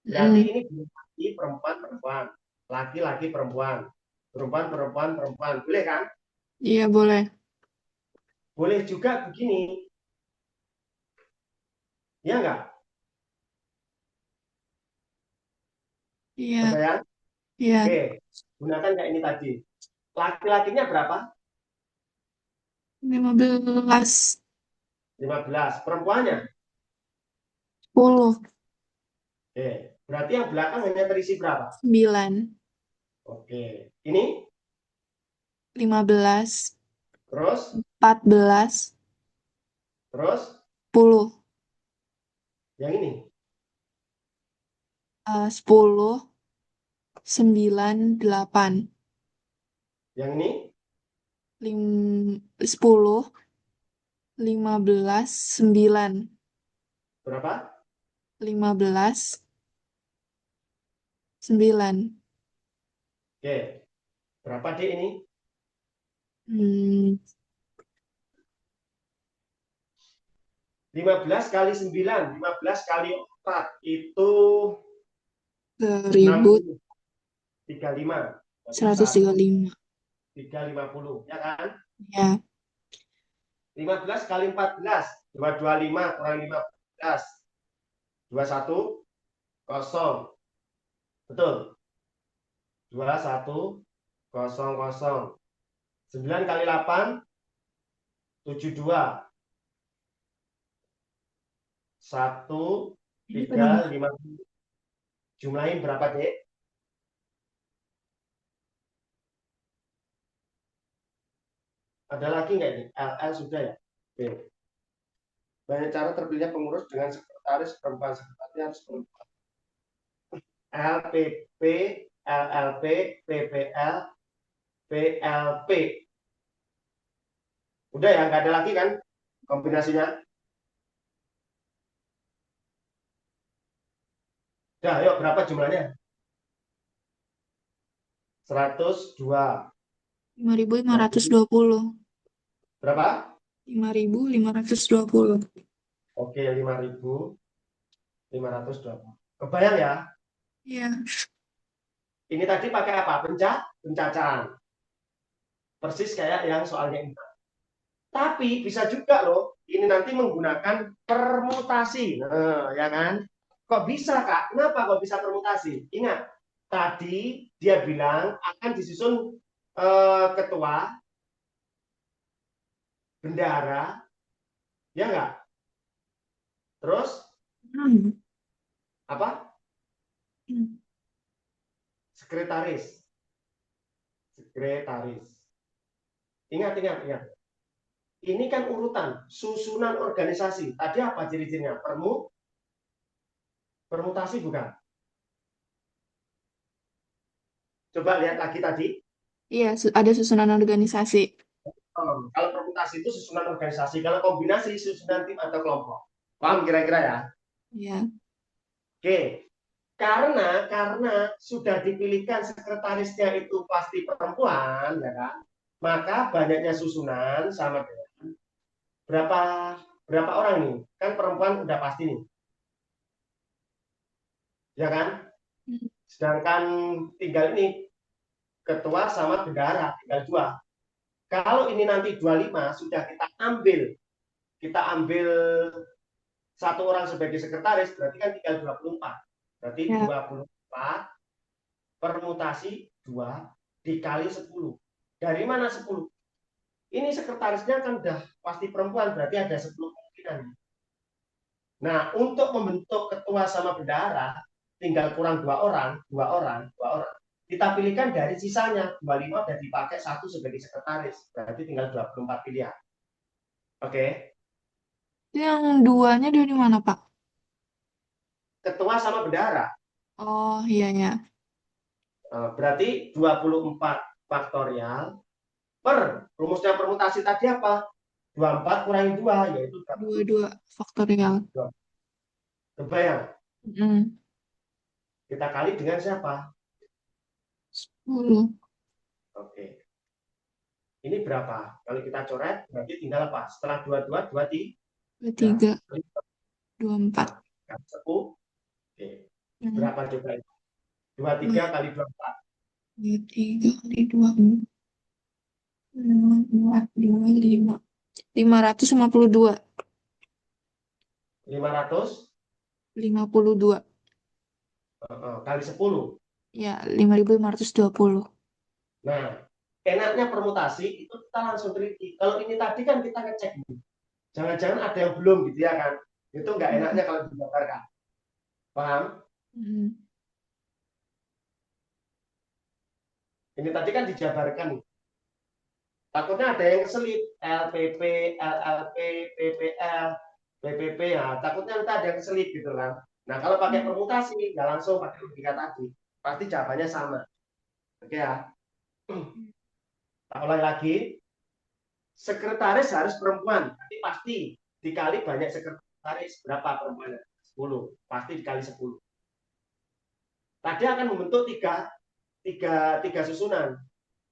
Berarti Mm-mm. ini laki, perempuan, perempuan. Laki, laki, perempuan. Perempuan, perempuan, perempuan. Boleh kan? Iya, boleh. Boleh juga begini. Ya nggak? Iya, Kebayang? iya. Oke. Gunakan kayak ini tadi. Laki-lakinya berapa? 15. 15. Perempuannya? 10. Oke. Berarti yang belakang hanya terisi berapa? 9. Oke. Ini? 15. Terus? 14. Terus? 10. Yang ini? 10. 9. 8. Yang ini? 10. 15. 9. Berapa? 15. 9. Oke. Berapa D ini? Hmm, 15 kali 9. 15 kali 4. Itu 1000. 60. 35. Berarti 1, 135. 3, 50. Ya kan? Ya. 15 kali 14. 225 kurang 15. 21. Kosong. Betul. 21. Kosong, kosong. 9 kali 8. 72. 1, Ini 3, penambah. 5. Jumlahin berapa, Dek? Ada lagi nggak ini? LL sudah ya? Oke. Banyak cara terpilihnya pengurus dengan sekretaris perempuan. Sekretarisnya harus perempuan. LPP, LLP, PPL, PLP. Udah ya, nggak ada lagi kan kombinasinya? Udah, yuk berapa jumlahnya? 102. 5.520. Berapa? 5.520. Oke, 5.520. Kebayang ya? Iya. Ini tadi pakai apa? Pencacahan. Persis kayak yang soalnya ini. Tapi bisa juga loh, ini nanti menggunakan permutasi. Nah, ya kan? Kok bisa, Kak? Kenapa kok bisa permutasi? Ingat, tadi dia bilang akan disusun ketua, bendahara, ya enggak? Terus Hmm. apa? Hmm. Sekretaris. Sekretaris. Ingat, ingat, ingat. Ini kan urutan susunan organisasi. Tadi apa ciri-cirinya? Permutasi bukan? Coba lihat lagi tadi. Iya, ada susunan organisasi. Kalau permutasi itu susunan organisasi, kalau kombinasi susunan tim atau kelompok. Paham kira-kira ya? Iya. Oke. Karena sudah dipilihkan sekretarisnya itu pasti perempuan, ya kan? Maka banyaknya susunan sama dengan berapa berapa orang nih? Kan perempuan udah pasti nih, ya kan? Hmm. Sedangkan tinggal ini ketua sama bendahara tinggal dua. Kalau ini nanti 25 sudah kita ambil satu orang sebagai sekretaris, berarti kan tinggal 24. Berarti Ya. 24 permutasi 2 dikali 10. Dari mana 10? Ini sekretarisnya kan udah pasti perempuan, berarti ada 10 kemungkinan. Nah, untuk membentuk ketua sama bendahara, tinggal kurang 2 orang, 2 orang, 2 orang. Kita pilihkan dari sisanya, 25 udah dipakai 1 sebagai sekretaris, berarti tinggal 24 pilihan. Oke, Itu yang duanya dari mana, Pak? ketua sama bendahara. Oh, iya, ya. Berarti 24 faktorial per rumusnya permutasi tadi apa? 24 kurangi 2, yaitu 22 faktorial. 22. Kebayang? Mm. Kita kali dengan siapa? 10. Oke. Ini berapa? Kalau kita coret, berarti tinggal apa? Setelah 22, 23. 23. 24. 10. Oke. Hmm. Berapa coba itu? 23 kali 24. 23 kali 24. 5. 552. 500 52. kali 10. Ya, 5.520. Nah, enaknya permutasi itu kita langsung teliti. Kalau ini tadi kan kita ngecek. Jangan-jangan ada yang belum gitu ya kan. Itu nggak Hmm. enaknya kalau dijabarkan. Paham? Hmm. Ini tadi kan dijabarkan. Takutnya ada yang keselip. LPP, LLP, PPL, PPP. Ya, takutnya nanti ada yang keselip gitu kan. Nah, kalau pakai Hmm. permutasi, nggak langsung pakai logika tadi. Pasti jawabannya sama. Oke ya. Tak ulang lagi. Sekretaris harus perempuan. Tapi pasti dikali banyak sekretaris. Berapa perempuannya? 10. Pasti dikali 10. Tadi akan membentuk tiga susunan.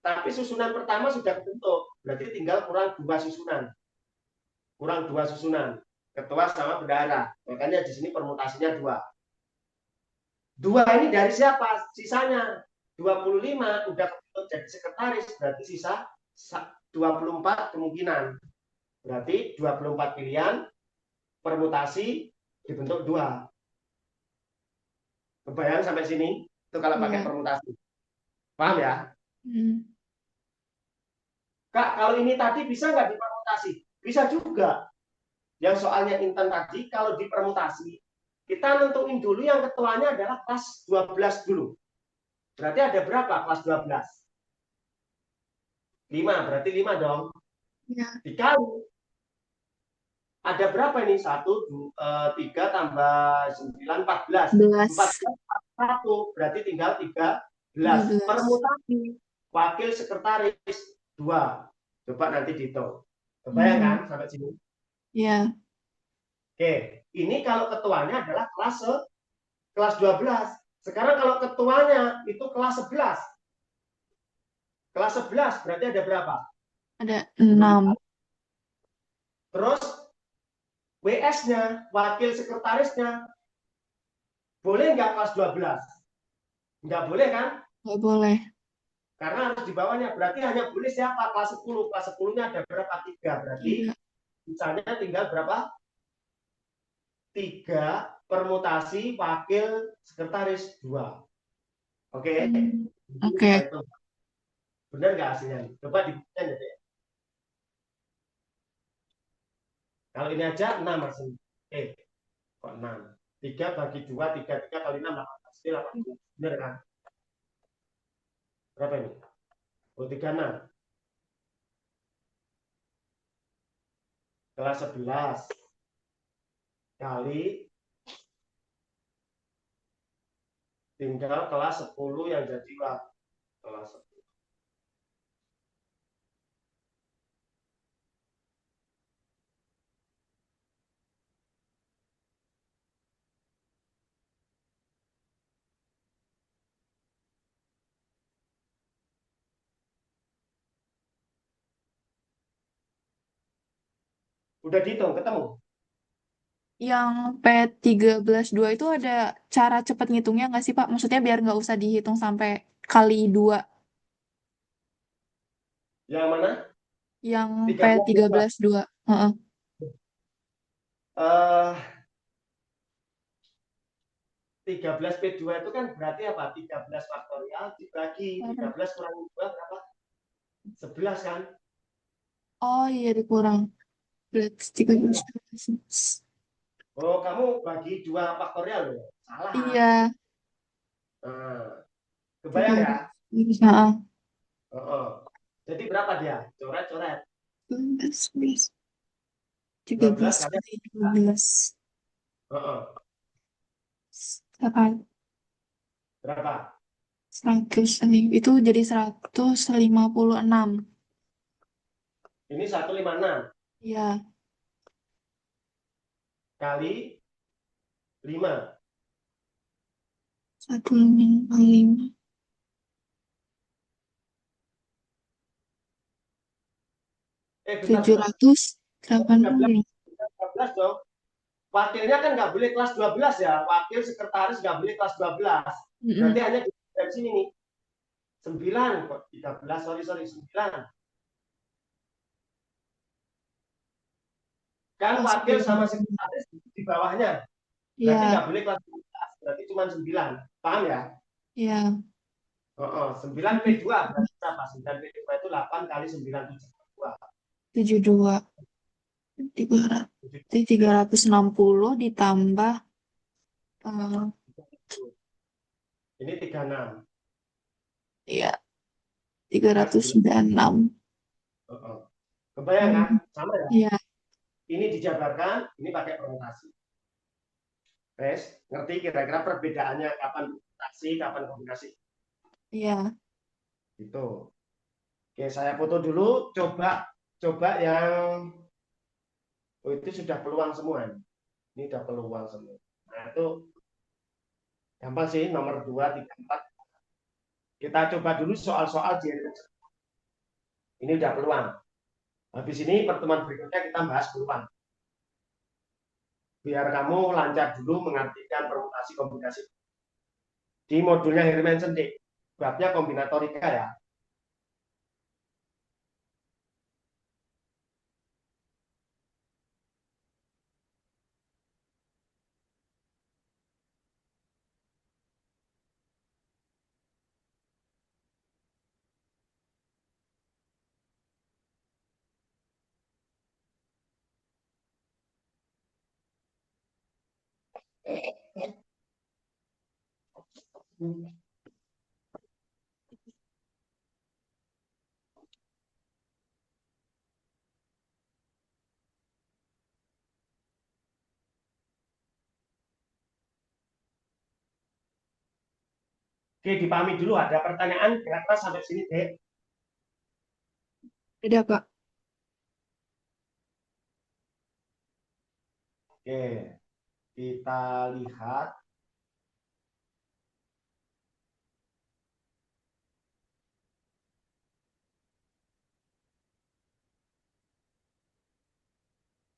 Tapi susunan pertama sudah terbentuk. Berarti tinggal kurang 2 susunan. Kurang 2 susunan. Ketua sama bendahara. Makanya di sini permutasinya 2. 2 ini dari siapa? Sisanya 25 udah kebentuk jadi sekretaris. Berarti sisa 24 kemungkinan. Berarti 24 pilihan permutasi dibentuk 2. Kebayang sampai sini? Itu kalau pakai Iya. permutasi. Paham ya? Hmm. Kak, kalau ini tadi bisa nggak dipermutasi? Bisa juga. Yang soalnya inten tadi, kalau dipermutasi, kita nentuin dulu yang ketuanya adalah kelas 12 dulu. Berarti ada berapa kelas 12? 5, berarti 5 dong. Ya. Dikali. Ada berapa ini? 3 tambah 9, 14. 11. 14, 1, berarti tinggal 13. 13. Permutasi. Wakil sekretaris 2. Coba nanti dihitung. Kebayang kan Hmm. sampai sini? Ya. Oke, ini kalau ketuanya adalah kelas 12. Sekarang kalau ketuanya itu kelas 11. Kelas 11 berarti ada berapa? Ada 6. Terus WS-nya, wakil sekretarisnya, boleh nggak kelas 12? Nggak boleh kan? Nggak boleh. Karena harus di bawahnya. Berarti hanya boleh siapa? Kelas 10. Kelas 10-nya ada berapa? 3. Berarti 3. misalnya tinggal berapa? 3 permutasi wakil sekretaris 2. Oke? Hmm. Ini kita Oke. hitung. Benar nggak hasilnya? Coba dibuktikan ya, Dek. Kalau ini aja 6 hasilnya. Kok 6? 3 bagi 2, 3 kali 6, 18. Ini 18. Benar kan? Berapa ini? Oh, 36. Kelas 11 kali tinggal kelas 10 yang jadi kelas 10. Udah dihitung, ketemu? Yang P13 2 itu ada cara cepet ngitungnya nggak sih, Pak? Maksudnya biar nggak usah dihitung sampai kali 2. Yang mana? Yang 13 berapa? P13 2. Heeh. Eh, 13P2 itu kan berarti apa? 13 faktorial dibagi 13 kurang 2 berapa? 11 kan? Oh iya dikurang. Berarti 13. Oh, kamu bagi 2 faktorial loh. Salah. Iya, Nah, kebayang ya? 13. Nah, Oh, oh. Jadi berapa dia? Coret-coret. 13, 12 13 kali. kali 12. Oh, oh. Berapa? 100, itu jadi 156. Ini 156 Iya, kali 5. 155. Bentar, tujuh bentar. ratus Oh, delapan 13, puluh 13 dong. Wakilnya kan nggak boleh kelas 12 ya. Wakil sekretaris nggak boleh kelas 12. Berarti Mm-mm. hanya dari sini nih. 9 kok 13, sorry 9. Kan Oh, wakil sama 9. sekretaris di bawahnya. Berarti Iya, nggak boleh kelas 12. Berarti cuma 9. Paham ya? iya. Oh, oh. 9P2 berarti apa? 9P2 itu 8 kali 9 72. 72. 360 ditambah eh Ini 36 ya kan 9. 396. Oh, oh. Kebayang kan? Hmm, Sama ya? iya, Ini dijabarkan, ini pakai permutasi. Guys, ngerti kira-kira perbedaannya kapan permutasi, kapan kombinasi? iya. Itu. Oke, saya foto dulu. Coba coba yang itu sudah peluang semua. Ini sudah peluang semua. Nah, itu gampang sih, nomor 2, 3, 4. Kita coba dulu soal-soal di ini udah peluang. Habis ini pertemuan berikutnya kita bahas peluang. Biar kamu lancar dulu mengartikan permutasi kombinasi. Di modulnya Hermansen, Dik. Babnya kombinatorika ya. Oke, dipahami dulu. Ada pertanyaan kira-kira sampai sini, Dek? Ada, Pak. Oke, kita lihat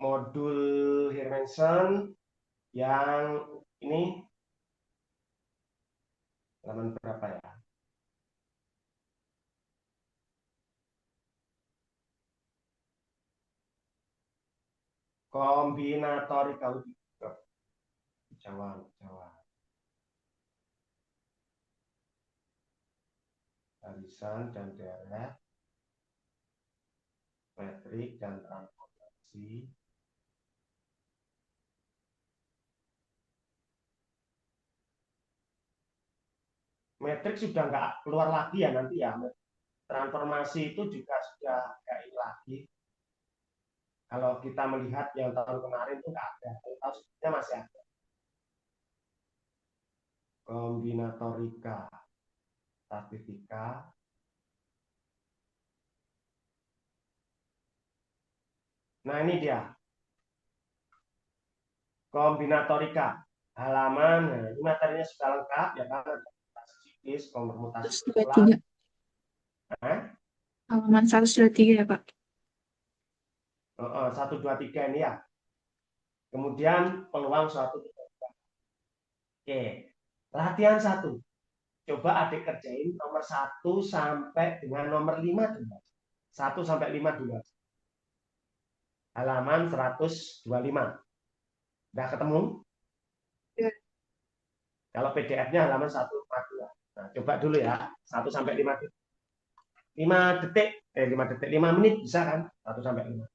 modul Hermansen yang ini halaman berapa ya? Kombinatorika Jawa, Jawa. Barisan dan deret, metrik dan transformasi. Metrik sudah nggak keluar lagi ya nanti ya. Transformasi itu juga sudah nggak ini lagi. Kalau kita melihat yang tahun kemarin itu nggak ada. Kalau tahun sebelumnya masih ada. Kombinatorika, statistika. Nah ini dia. Kombinatorika. Halaman, nah, ini materinya sudah lengkap ya kan. Permutasi psikis, permutasi kesimpulan. 123. Nah, Halaman 123 ya, Pak. 1, 2, 3 ini ya. Kemudian peluang suatu. Oke, latihan 1. Coba adik kerjain nomor 1 sampai dengan nomor 5 dulu. 1 sampai 5 dulu. Halaman 125. Udah ketemu? Ya. Kalau PDF-nya halaman 142. Nah, coba dulu ya, 1 sampai 5 detik. 5 detik, 5 detik, 5 menit bisa kan? 1 sampai 5.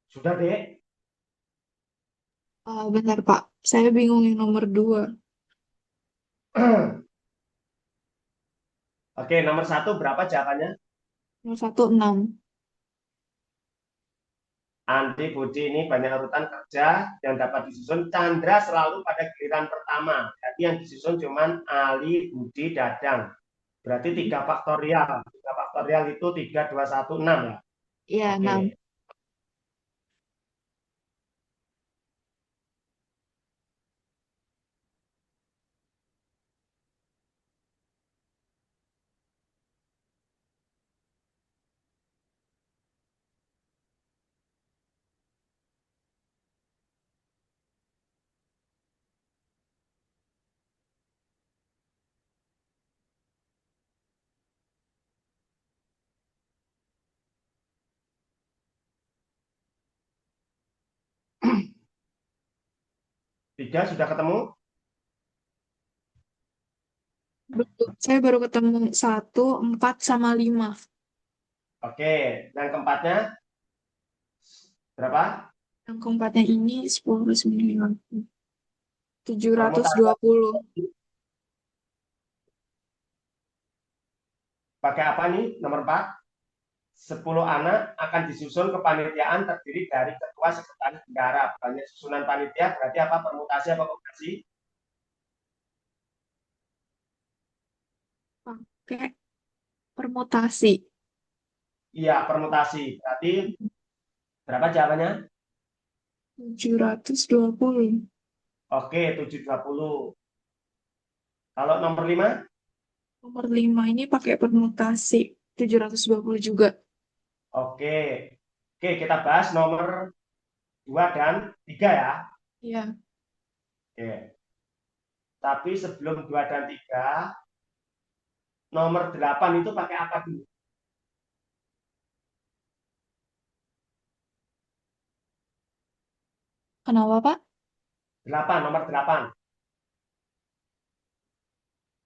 Sudah, Dek? Bentar, Pak. Saya bingung yang nomor 2. Oke, nomor 1 berapa jawabannya? Nomor 1, 6. Andi, Budi ini banyak urutan kerja yang dapat disusun. Chandra selalu pada giliran pertama. Jadi yang disusun cuman Ali, Budi, Dadang. Berarti 3 faktorial. 3 faktorial itu 3, 2, 1, 6 ya. Iya, Oke. 6. Tiga sudah ketemu? Belum. Saya baru ketemu 1, 4, sama 5. Oke. Yang keempatnya berapa? Yang keempatnya ini 10, 9, 720. Permutasi pakai apa nih? Nomor 4. 10 anak akan disusun kepanitiaan terdiri dari ketua, sekretaris, bendahara. Banyak susunan panitia berarti apa? Permutasi apa kombinasi? Pakai permutasi. Iya, permutasi. Berarti berapa jawabannya? 720. Oke, 720. Kalau nomor 5? Nomor 5 ini pakai permutasi. 720 juga. Oke. Oke, kita bahas nomor 2 dan 3 ya. Iya. Oke. Tapi sebelum 2 dan 3, nomor 8 itu pakai apa dulu? Kenapa, Pak? 8, nomor 8.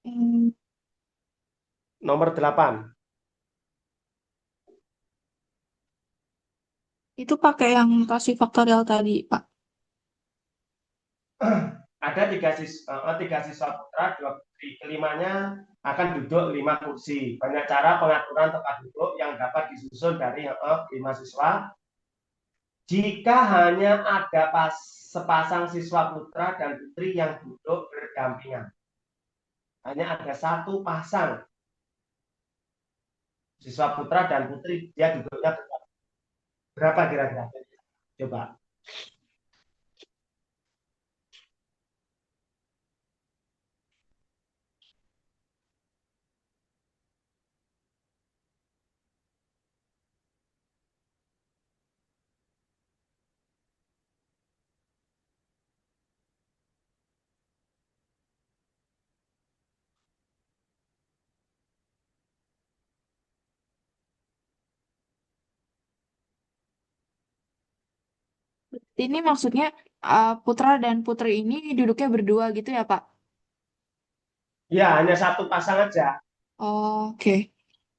Hmm, Nomor 8. itu pakai yang kasih faktorial tadi, Pak. Ada tiga siswa putra, 2 putri. Kelimanya akan duduk 5 kursi. Banyak cara pengaturan tempat duduk yang dapat disusun dari 5 siswa. Jika hanya ada sepasang siswa putra dan putri yang duduk berdampingan. Hanya ada satu pasang siswa putra dan putri, dia duduknya berapa kira-kira? Coba. Ini maksudnya putra dan putri ini duduknya berdua gitu ya, Pak? Ya, hanya satu pasang aja. Oke.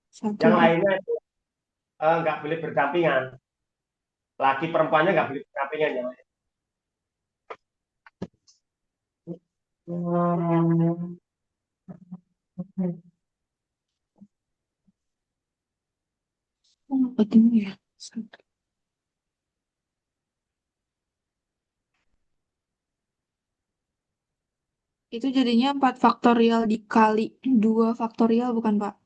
Satu, Yang dua. lainnya itu nggak boleh berdampingan. Laki perempuannya nggak boleh berdampingan yang lain. Oh, apa ini ya? Satu. Itu jadinya 4 faktorial dikali 2 faktorial, bukan, Pak?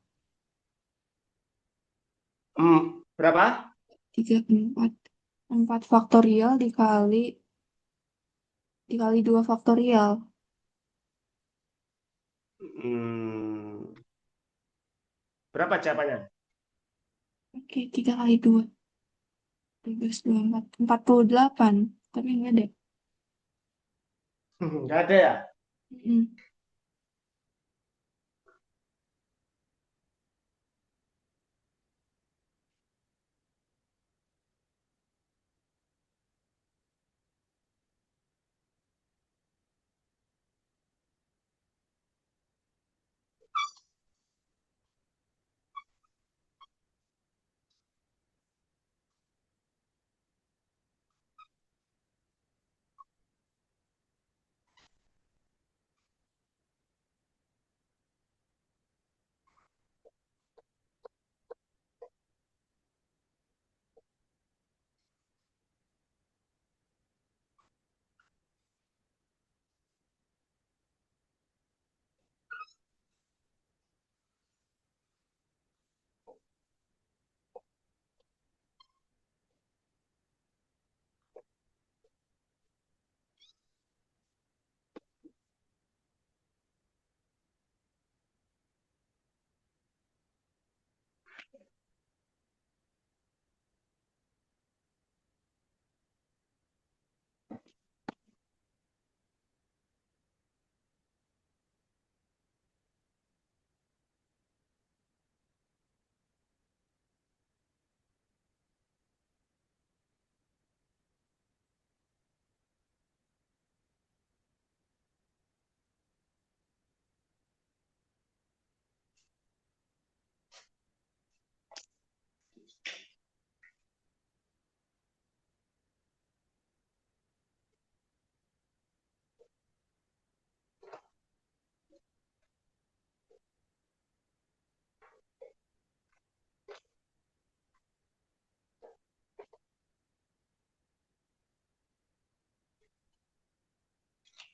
Berapa? 3, 4. 4 faktorial dikali 2 faktorial. Hmm, berapa jawabannya? Oke, 3 kali 2. 13, 24. 48. Tapi enggak deh. Nggak ada ya? Mm-mm.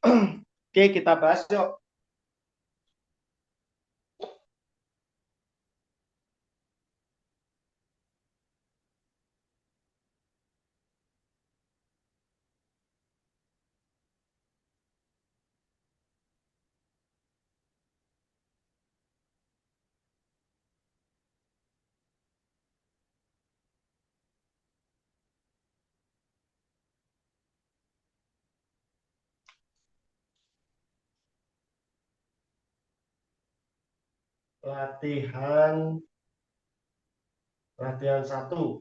Oke, kita bahas yuk. Latihan latihan satu,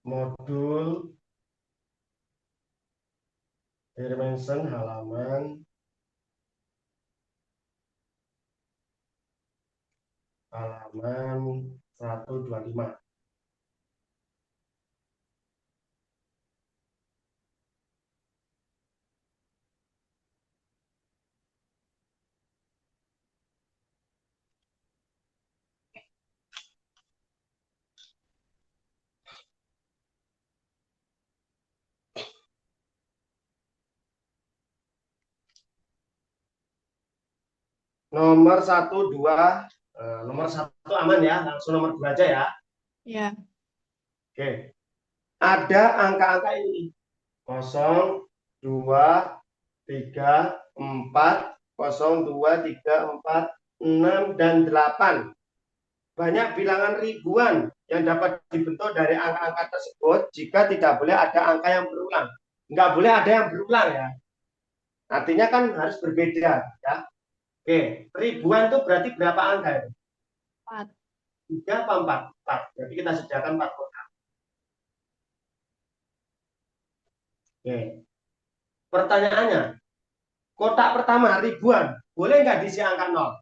modul dimension halaman 125. Nomor satu, dua, nomor satu aman ya, langsung nomor dua aja ya. Ya. Oke, ada angka-angka ini, 0, 2, 3, 4, 0, 2, 3, 4, 6, dan 8. Banyak bilangan ribuan yang dapat dibentuk dari angka-angka tersebut jika tidak boleh ada angka yang berulang. Nggak boleh ada yang berulang ya. Artinya kan harus berbeda ya. Oke, ribuan itu berarti berapa angka itu? 4. 3 apa 4? 4. Jadi kita sediakan 4 kotak. Oke. Pertanyaannya, kotak pertama ribuan, boleh nggak diisi angka 0?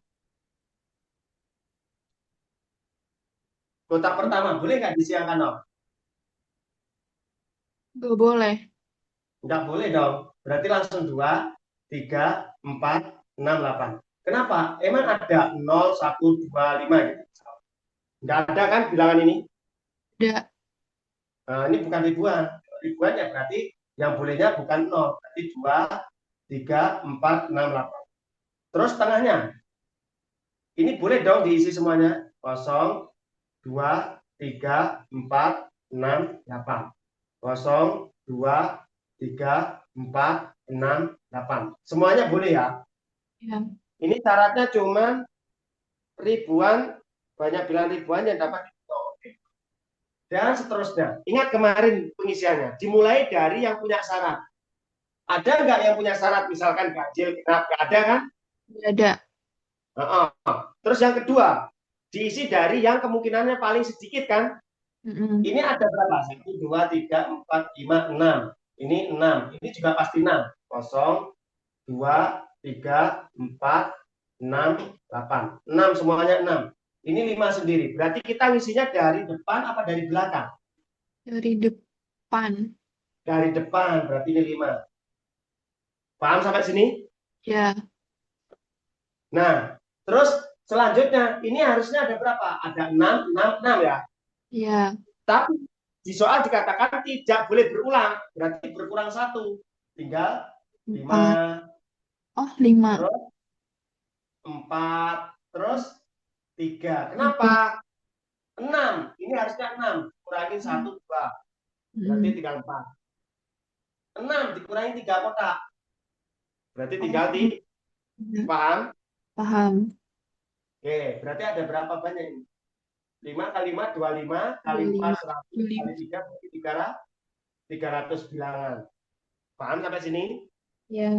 Kotak pertama, boleh nggak diisi angka 0? Nggak boleh. Nggak boleh dong. Berarti langsung 2, 3, 4, 6, 8. Kenapa? Emang ada 0, 1, 2, 5 gitu? Nggak ada kan bilangan ini? Ada. Nah, ini bukan ribuan. Ribuan ya berarti yang bolehnya bukan 0. Berarti 2, 3, 4, 6, 8. Terus tengahnya, ini boleh dong diisi semuanya. 0, 2, 3, 4, 6, 8. 0, 2, 3, 4, 6, 8. Semuanya boleh ya. Ya. Ini syaratnya cuma ribuan, banyak bilangan ribuan yang dapat dihitung. Dan seterusnya. Ingat kemarin pengisiannya. Dimulai dari yang punya syarat. Ada nggak yang punya syarat? Misalkan ganjil, genap. Nggak ada kan? Nggak ada. Terus yang kedua, diisi dari yang kemungkinannya paling sedikit kan? Mm-mm. Ini ada berapa? 1, 2, 3, 4, 5, 6. Ini 6. Ini juga pasti 6. 0, 2, 3, 4, 6, 8. 6 semuanya 6. Ini 5 sendiri. Berarti kita ngisinya dari depan apa dari belakang? Dari depan. Dari depan. Berarti ini 5. Paham sampai sini? Ya. Nah, terus selanjutnya ini harusnya ada berapa? Ada 6, 6, 6 ya. Ya. Tapi di soal dikatakan tidak boleh berulang. Berarti berkurang satu. Tinggal 5, 4. Oh, 5. terus 4, terus 3. 3. Kenapa? 6. Ini harusnya 6. Kurangin 1, 2. Berarti Mm-mm. tinggal 4. 6 dikurangi 3 kotak. Berarti Oh, tinggal di ya. paham? Paham. Oke, berarti ada berapa banyak ini? 5 kali 5, 25. Kali 4, 25. 100. Kali 25. 3, berarti 300 bilangan. Paham sampai sini? Ya.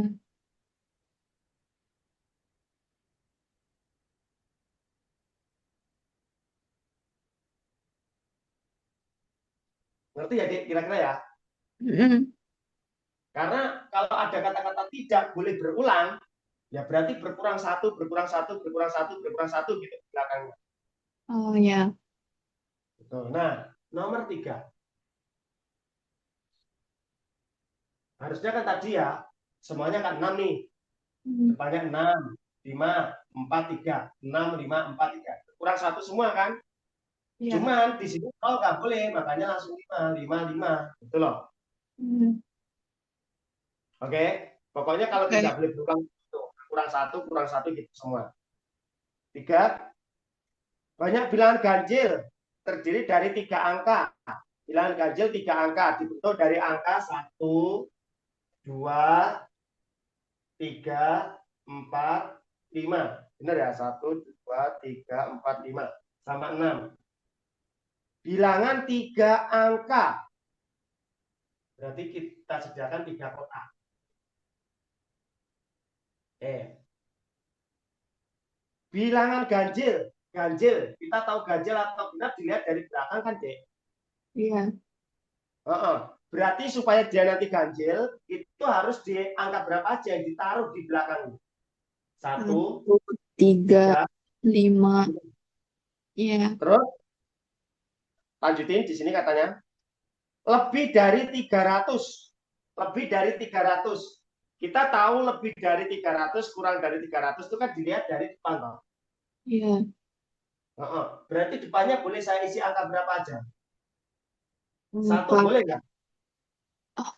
Ngerti ya, kira-kira ya? Mm-mm. Karena kalau ada kata-kata tidak boleh berulang, ya berarti berkurang satu, berkurang satu, berkurang satu, berkurang satu gitu belakangnya. Oh, ya. Betul. Nah, nomor 3. Harusnya kan tadi ya, semuanya kan 6 nih. Mm. Depannya 6, 5, 4, 3. 6, 5, 4, 3. Kurang satu semua kan? Ya. Cuman di sini nol nggak boleh, makanya langsung 5, 5, 5. Gitu loh. Mm. Oke? Pokoknya kalau Oke. tidak boleh berulang, itu kurang satu gitu semua. 3, banyak bilangan ganjil terdiri dari 3 angka. Bilangan ganjil 3 angka dibentuk dari angka 1, 2, 3, 4, 5. Benar ya? 1, 2, 3, 4, 5. Sama 6. Bilangan 3 angka. Berarti kita sediakan 3 kotak. Bilangan ganjil. Ganjil. Kita tahu ganjil atau genap dilihat dari belakang kan, Dek? Iya. Berarti supaya dia nanti ganjil, itu harus di angka berapa aja yang ditaruh di belakang. 1, 1, 3, 3. 5. Iya. Terus lanjutin di sini katanya lebih dari 300. Lebih dari 300. Kita tahu lebih dari 300 kurang dari 300 itu kan dilihat dari depan, Pak. Iya. Berarti depannya boleh saya isi angka berapa aja? 1 4. boleh nggak? Oh,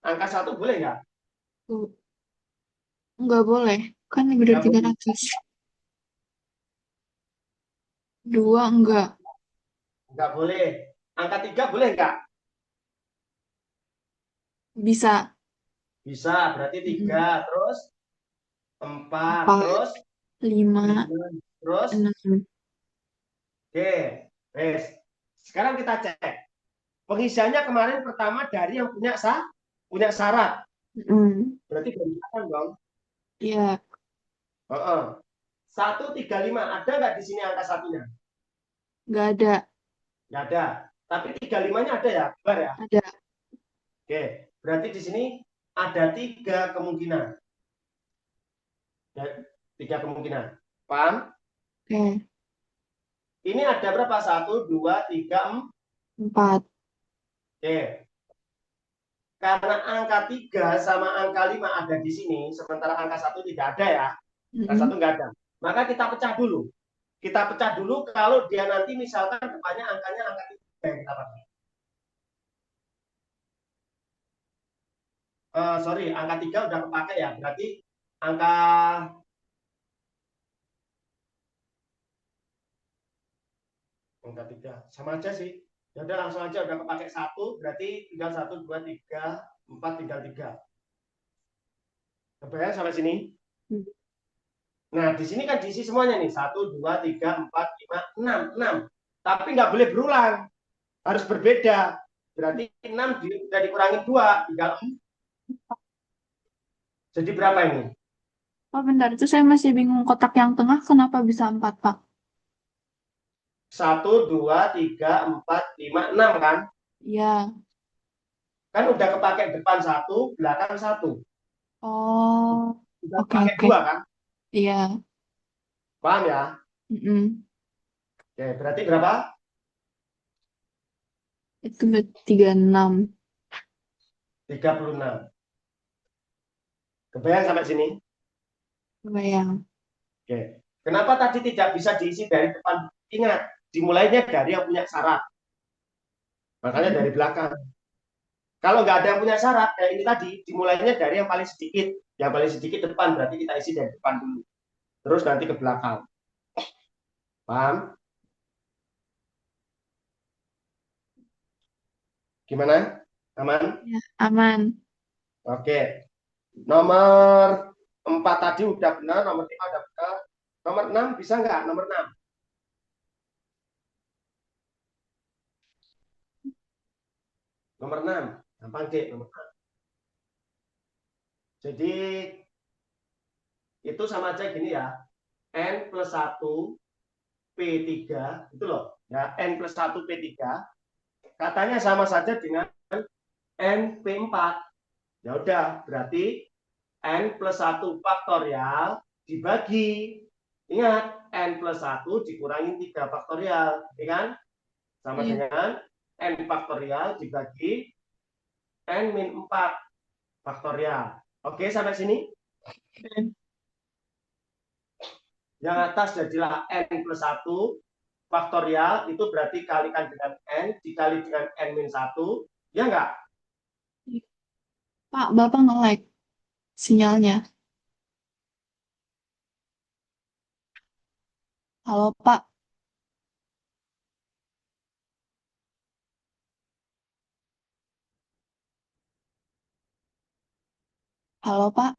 Angka 1 boleh nggak? tuh. Nggak boleh. Kan lebih dari Nggak tiga mungkin. ratus. Dua enggak. Nggak boleh. Angka 3 boleh nggak? Bisa. Bisa, berarti Mm-mm. 3. Terus 4. Empat, Terus lima, 5. Terus, enam. oke. Wes. Sekarang kita cek. Pengisiannya kemarin pertama dari yang punya syarat. Mm. Berarti berantakan dong. Iya, Heeh. 135 ada nggak di sini angka satunya? nggak ada. Nggak ada. Tapi 35-nya ada ya, Bar ya. Ada. Oke, berarti di sini ada tiga kemungkinan. Ya, tiga kemungkinan. Paham? Oke. Ini ada berapa? Satu, dua, tiga, empat. Empat. Oke. Karena angka 3 sama angka 5 ada di sini, sementara angka satu tidak ada ya. Angka satu Mm-mm. nggak ada. Maka kita pecah dulu. Kita pecah dulu kalau dia nanti misalkan depannya angkanya angka 3 yang kita pakai. Sorry, angka 3 udah kepakai ya. Berarti angka angka 3 sama aja sih. Ya udah langsung aja udah kepakai satu, berarti tinggal satu, dua, tiga, empat, tinggal tiga. Kebayang sampai sini? Mm. Nah, di sini kan diisi semuanya nih. Satu, dua, tiga, empat, lima, enam. Enam. Tapi nggak boleh berulang. Harus berbeda. Berarti 6 udah dikurangin 2. Tinggal 4. Jadi berapa ini? Oh, bentar. Itu saya masih bingung kotak yang tengah kenapa bisa empat, Pak? Satu, dua, tiga, empat, lima, enam kan? Iya. Kan udah kepakai depan satu, belakang satu. Oh, Udah oke, pakai oke. 2 kan? Iya. Paham ya? Mm-mm. Oke, berarti berapa? Itu 36. 36. Kebayang sampai sini? Kebayang. Oke. Kenapa tadi tidak bisa diisi dari depan? Ingat, dimulainya dari yang punya syarat. Makanya Mm-mm. dari belakang. Kalau nggak ada yang punya syarat, kayak ini tadi, dimulainya dari yang paling sedikit. Yang paling sedikit depan, berarti kita isi dari depan dulu. Terus nanti ke belakang. Paham? Gimana? Aman? Ya, aman. Oke. Nomor 4 tadi udah benar, nomor 5 udah benar. Nomor 6 bisa nggak? Nomor 6. Nomor 6. Gampang, Dek. Nomor 6. Jadi, itu sama aja gini ya. N plus 1 P3 itu loh ya, N plus 1 P3 katanya sama saja dengan N P4. Ya udah, berarti N plus 1 faktorial dibagi, ingat N plus 1 dikurangi 3 faktorial, ya kan? Sama Iya. dengan N faktorial dibagi N min 4 faktorial. Oke, sampai sini? Oke. Yang atas jadilah N plus 1 faktorial, itu berarti kalikan dengan N, dikali dengan N min 1, ya enggak? Pak, Bapak nge-lag sinyalnya. Halo, Pak. Halo, Pak.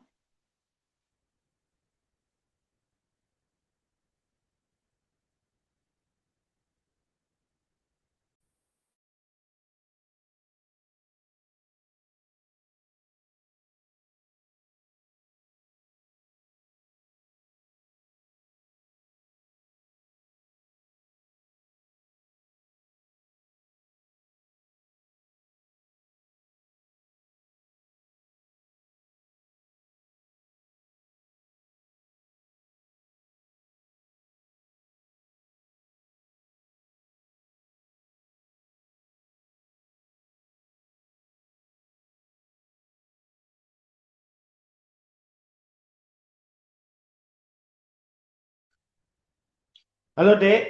Halo, Dek.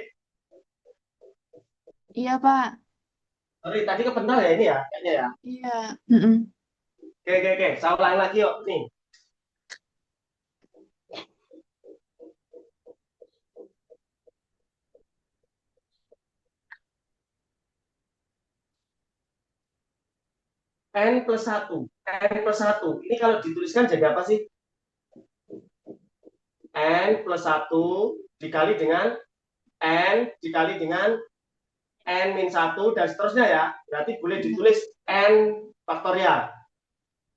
Iya, Pak. Sorry, tadi kebentar ya ini ya, kayaknya ya. Iya. Mm-mm. Oke, oke, oke. Saya ulangi lagi yuk. Nih, N plus 1. N plus 1. Ini kalau dituliskan jadi apa sih? N plus 1 dikali dengan N dikali dengan N min 1 dan seterusnya ya. Berarti boleh ditulis N faktorial.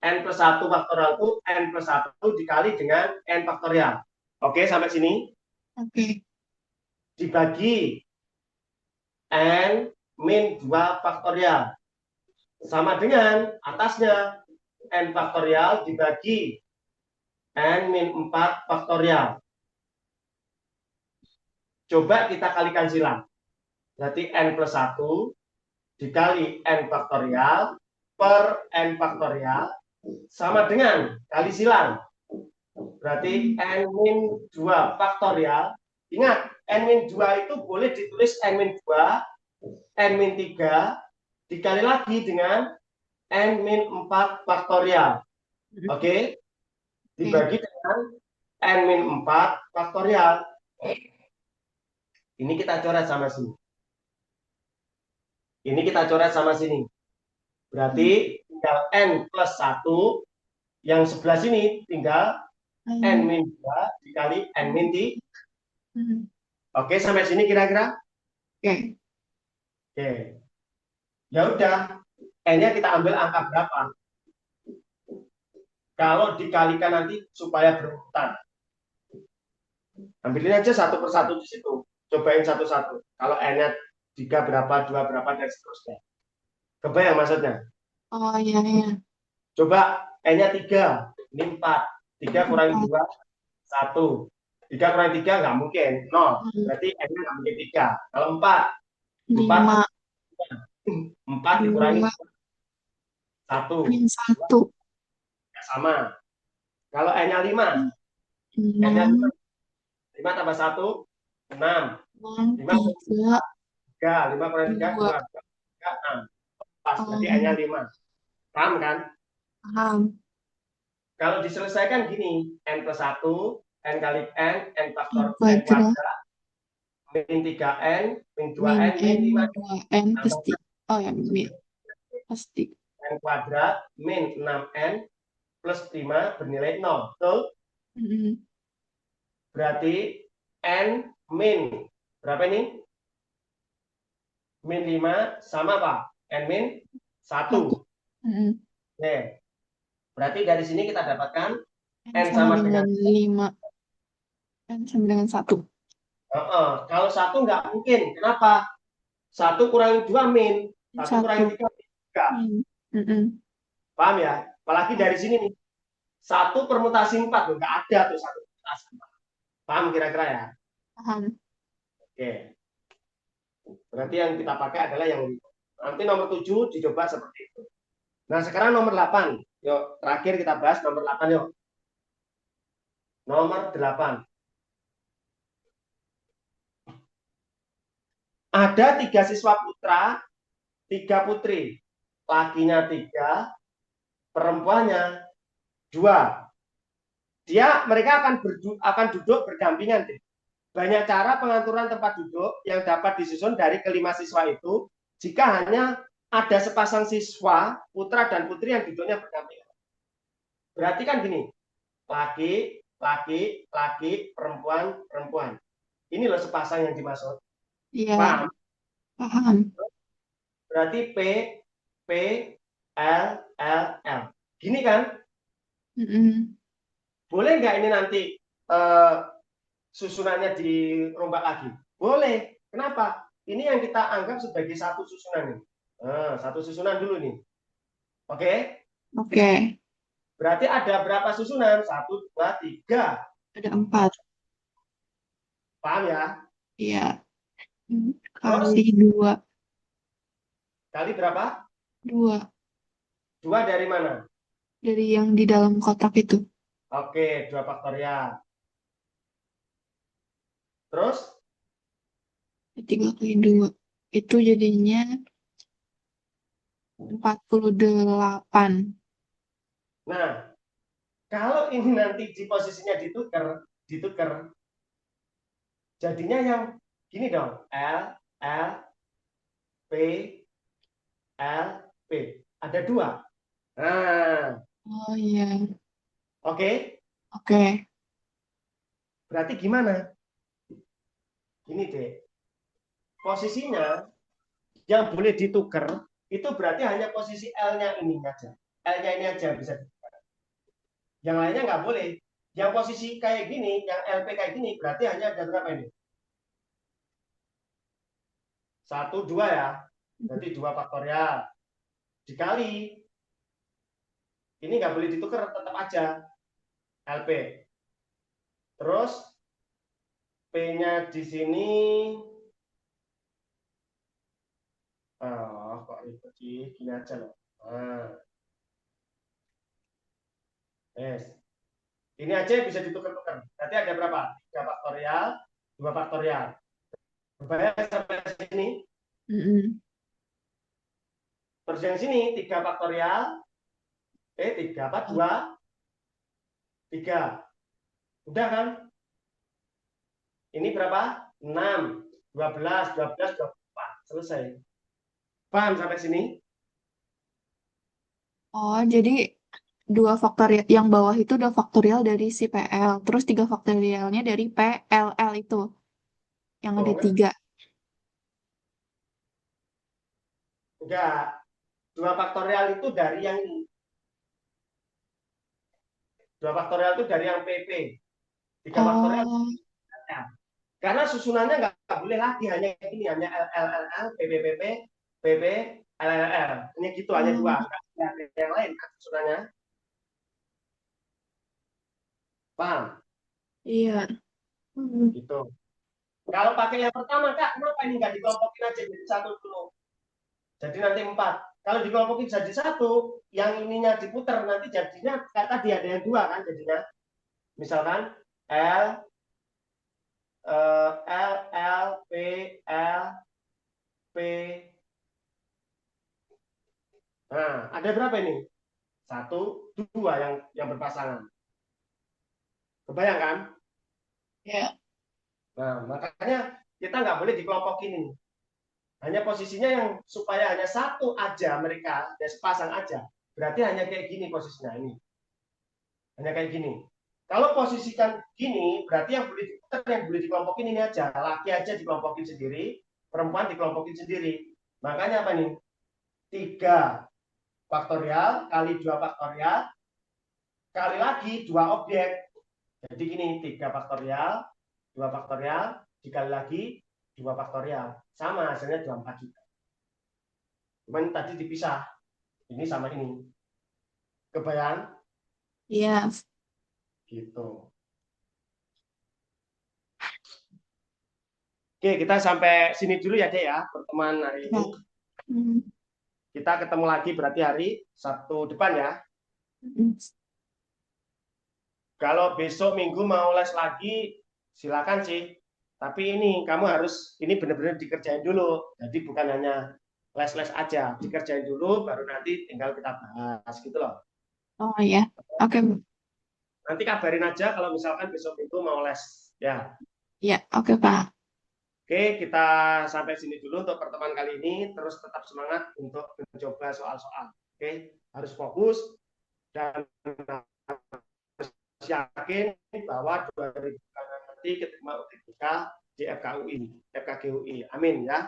N plus 1 faktorial itu N plus 1 dikali dengan N faktorial. Oke, sampai sini. Oke. Dibagi N min 2 faktorial. Sama dengan atasnya N faktorial dibagi N min 4 faktorial. Coba kita kalikan silang. Berarti N plus 1 dikali N faktorial per N faktorial sama dengan kali silang. Berarti N min 2 faktorial. Ingat, N min 2 itu boleh ditulis N min 2, N min 3, dikali lagi dengan N min 4 faktorial. Oke? Dibagi dengan N min 4 faktorial. Ini kita coret sama sini. Ini kita coret sama sini. Berarti tinggal N plus 1. Yang sebelah sini tinggal N min 2 dikali N min 3. Oke, sampai sini kira-kira? Oke. Oke. Ya udah, N-nya kita ambil angka berapa? Kalau dikalikan nanti supaya berurutan. Ambilin aja satu persatu di situ. Cobain satu-satu. Kalau N-nya 3 berapa, 2 berapa, dan seterusnya. Kebayang maksudnya? Oh iya, iya. Coba N-nya 3, ini 4. 3 kurangi 2, 1. 3 kurangi 3 nggak mungkin, 0. Berarti N-nya nggak mungkin 3. Kalau 4, 5. 4 dikurangi 2. 1. Min 1. Sama. Kalau N-nya 5, 6. 5 tambah 1, 6. 5 3. 3, 5 kurangi 3, 2, 3, 6. Pas, berarti N-nya 5. Paham kan? Paham. Kalau diselesaikan gini, N plus 1, N kali N, N faktor N Kuadrat. kuadrat, min 3N, min 2N, Min min N, 5. 2N pasti. Oh ya, min. Pasti. N kuadrat, min 6N, plus 5 bernilai 0. Betul? Berarti N min, berapa ini? Min 5 sama apa? N min 1. Oke. Berarti dari sini kita dapatkan N sama dengan 5. N sama dengan 1. Kalau 1 nggak mungkin. Kenapa? 1 kurangi 2 min. 1 kurangi 3 3. Paham ya? Apalagi dari sini nih. 1 permutasi 4. Nggak ada tuh 1 permutasi 4. Paham kira-kira ya? Paham. Oke. Berarti yang kita pakai adalah yang ini. Nanti nomor 7 dicoba seperti itu. Nah, sekarang nomor 8. Yuk, terakhir kita bahas nomor 8 yuk. Nomor 8. Ada 3 siswa putra, 3 putri. Lakinya 3, perempuannya 2. Mereka akan duduk berdampingan. Banyak cara pengaturan tempat duduk yang dapat disusun dari kelima siswa itu jika hanya ada sepasang siswa, putra dan putri yang duduknya berdampingan. Berarti kan gini, laki, laki, laki, perempuan, perempuan. Ini loh sepasang yang dimaksud. Iya. Paham? Paham. Berarti P, L, L, L. Gini kan? Boleh nggak ini nanti susunannya dirombak lagi? Boleh. Kenapa? Ini yang kita anggap sebagai satu susunan nih. Satu susunan dulu nih. Oke? Oke. Berarti ada berapa susunan? 1, 2, 3. Ada 4. Paham ya? Iya. Kali 2. Kali berapa? 2. 2 dari mana? Dari yang di dalam kotak itu. Oke, 2 faktorial. Terus? 3 kali 2. Itu jadinya 48. Nah, kalau ini nanti di posisinya ditukar, jadinya yang gini dong, L, L, P, L, P. Ada 2. Nah, Oh iya, oke. oke. Berarti gimana? Gini deh, posisinya yang boleh ditukar itu berarti hanya posisi L-nya ini aja. L-nya ini aja bisa. Yang lainnya nggak boleh. Yang posisi kayak gini, yang LP kayak gini, berarti hanya ada berapa ini? Satu, dua ya. Berarti dua faktorial. Dikali, ini nggak boleh ditukar, tetap aja LP. Terus P-nya di sini, kok ribet sih, gini aja loh. Nah, yes. Ini aja bisa ditukar-tukar. Berarti ada berapa? 3 faktorial, 2 faktorial. Berbayar sampai sini. Mm-mm. Terus yang sini 3 faktorial, 3 apa? Oh, 2, 3. Udah kan? Ini berapa? 6, 12, 12, 24. Selesai. Paham sampai sini? oh, jadi dua faktorial yang bawah itu dua faktorial dari si PL, terus tiga faktorialnya dari PLL itu, yang ada Oh, tiga. enggak. 2 faktorial itu dari yang ini. 2 faktorial itu dari yang PP. 3 faktorial. Oh, Ya. Karena susunannya nggak boleh lagi hanya ini, hanya LLLL, PPPP, PP, LLL. Ini gitu, hanya dua. oh, Nggak ada yang lain kan susunannya. Paham? iya. Hmm. Gitu. Kalau pakai yang pertama, Kak, kenapa ini nggak dikelompokin aja jadi satu dulu? Jadi nanti 4. Kalau dikelompokin jadi satu, yang ininya diputer, nanti jadinya kayak tadi ada yang dua kan jadinya. Misalkan L, L, L, P, L, P. Nah, ada berapa ini? Satu, dua yang berpasangan. Kebayang kan? Ya. Nah, makanya kita nggak boleh dikelompokin ini. Hanya posisinya yang supaya hanya satu aja mereka, ya sepasang aja. Berarti hanya kayak gini posisinya ini. Hanya kayak gini. Kalau posisikan gini, berarti yang boleh diputar, yang boleh dikelompokin ini aja. Laki aja dikelompokin sendiri, perempuan dikelompokin sendiri. Makanya apa nih? 3 faktorial kali 2 faktorial kali lagi 2 objek. Jadi gini, 3 faktorial, 2 faktorial, dikali lagi 2 faktorial. Sama, hasilnya 24 juga. Cuman tadi dipisah, ini sama ini. Kebayang? Iya. Gitu. Oke, kita sampai sini dulu ya, Dek ya, pertemuan hari Ya. ini. Hmm. Kita ketemu lagi berarti hari Sabtu depan ya. Hmm. Kalau besok Minggu mau les lagi, silakan sih. Tapi ini kamu harus ini benar-benar dikerjain dulu. Jadi bukan hanya les-les aja, dikerjain dulu, baru nanti tinggal kita bahas gitu loh. Oh iya. Oke. Nanti kabarin aja kalau misalkan besok Minggu mau les. Ya, Ya, oke, Pak. oke, kita sampai sini dulu untuk pertemuan kali ini. Terus tetap semangat untuk mencoba soal-soal. Oke, harus fokus dan yakin bahwa 2000 nanti keterima UTBK di FKUI, FKGUI. Amin ya.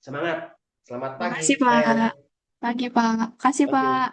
Semangat. Selamat pagi. Makasih, Pak. Pagi, Pak. Kasih, Oke. Pak.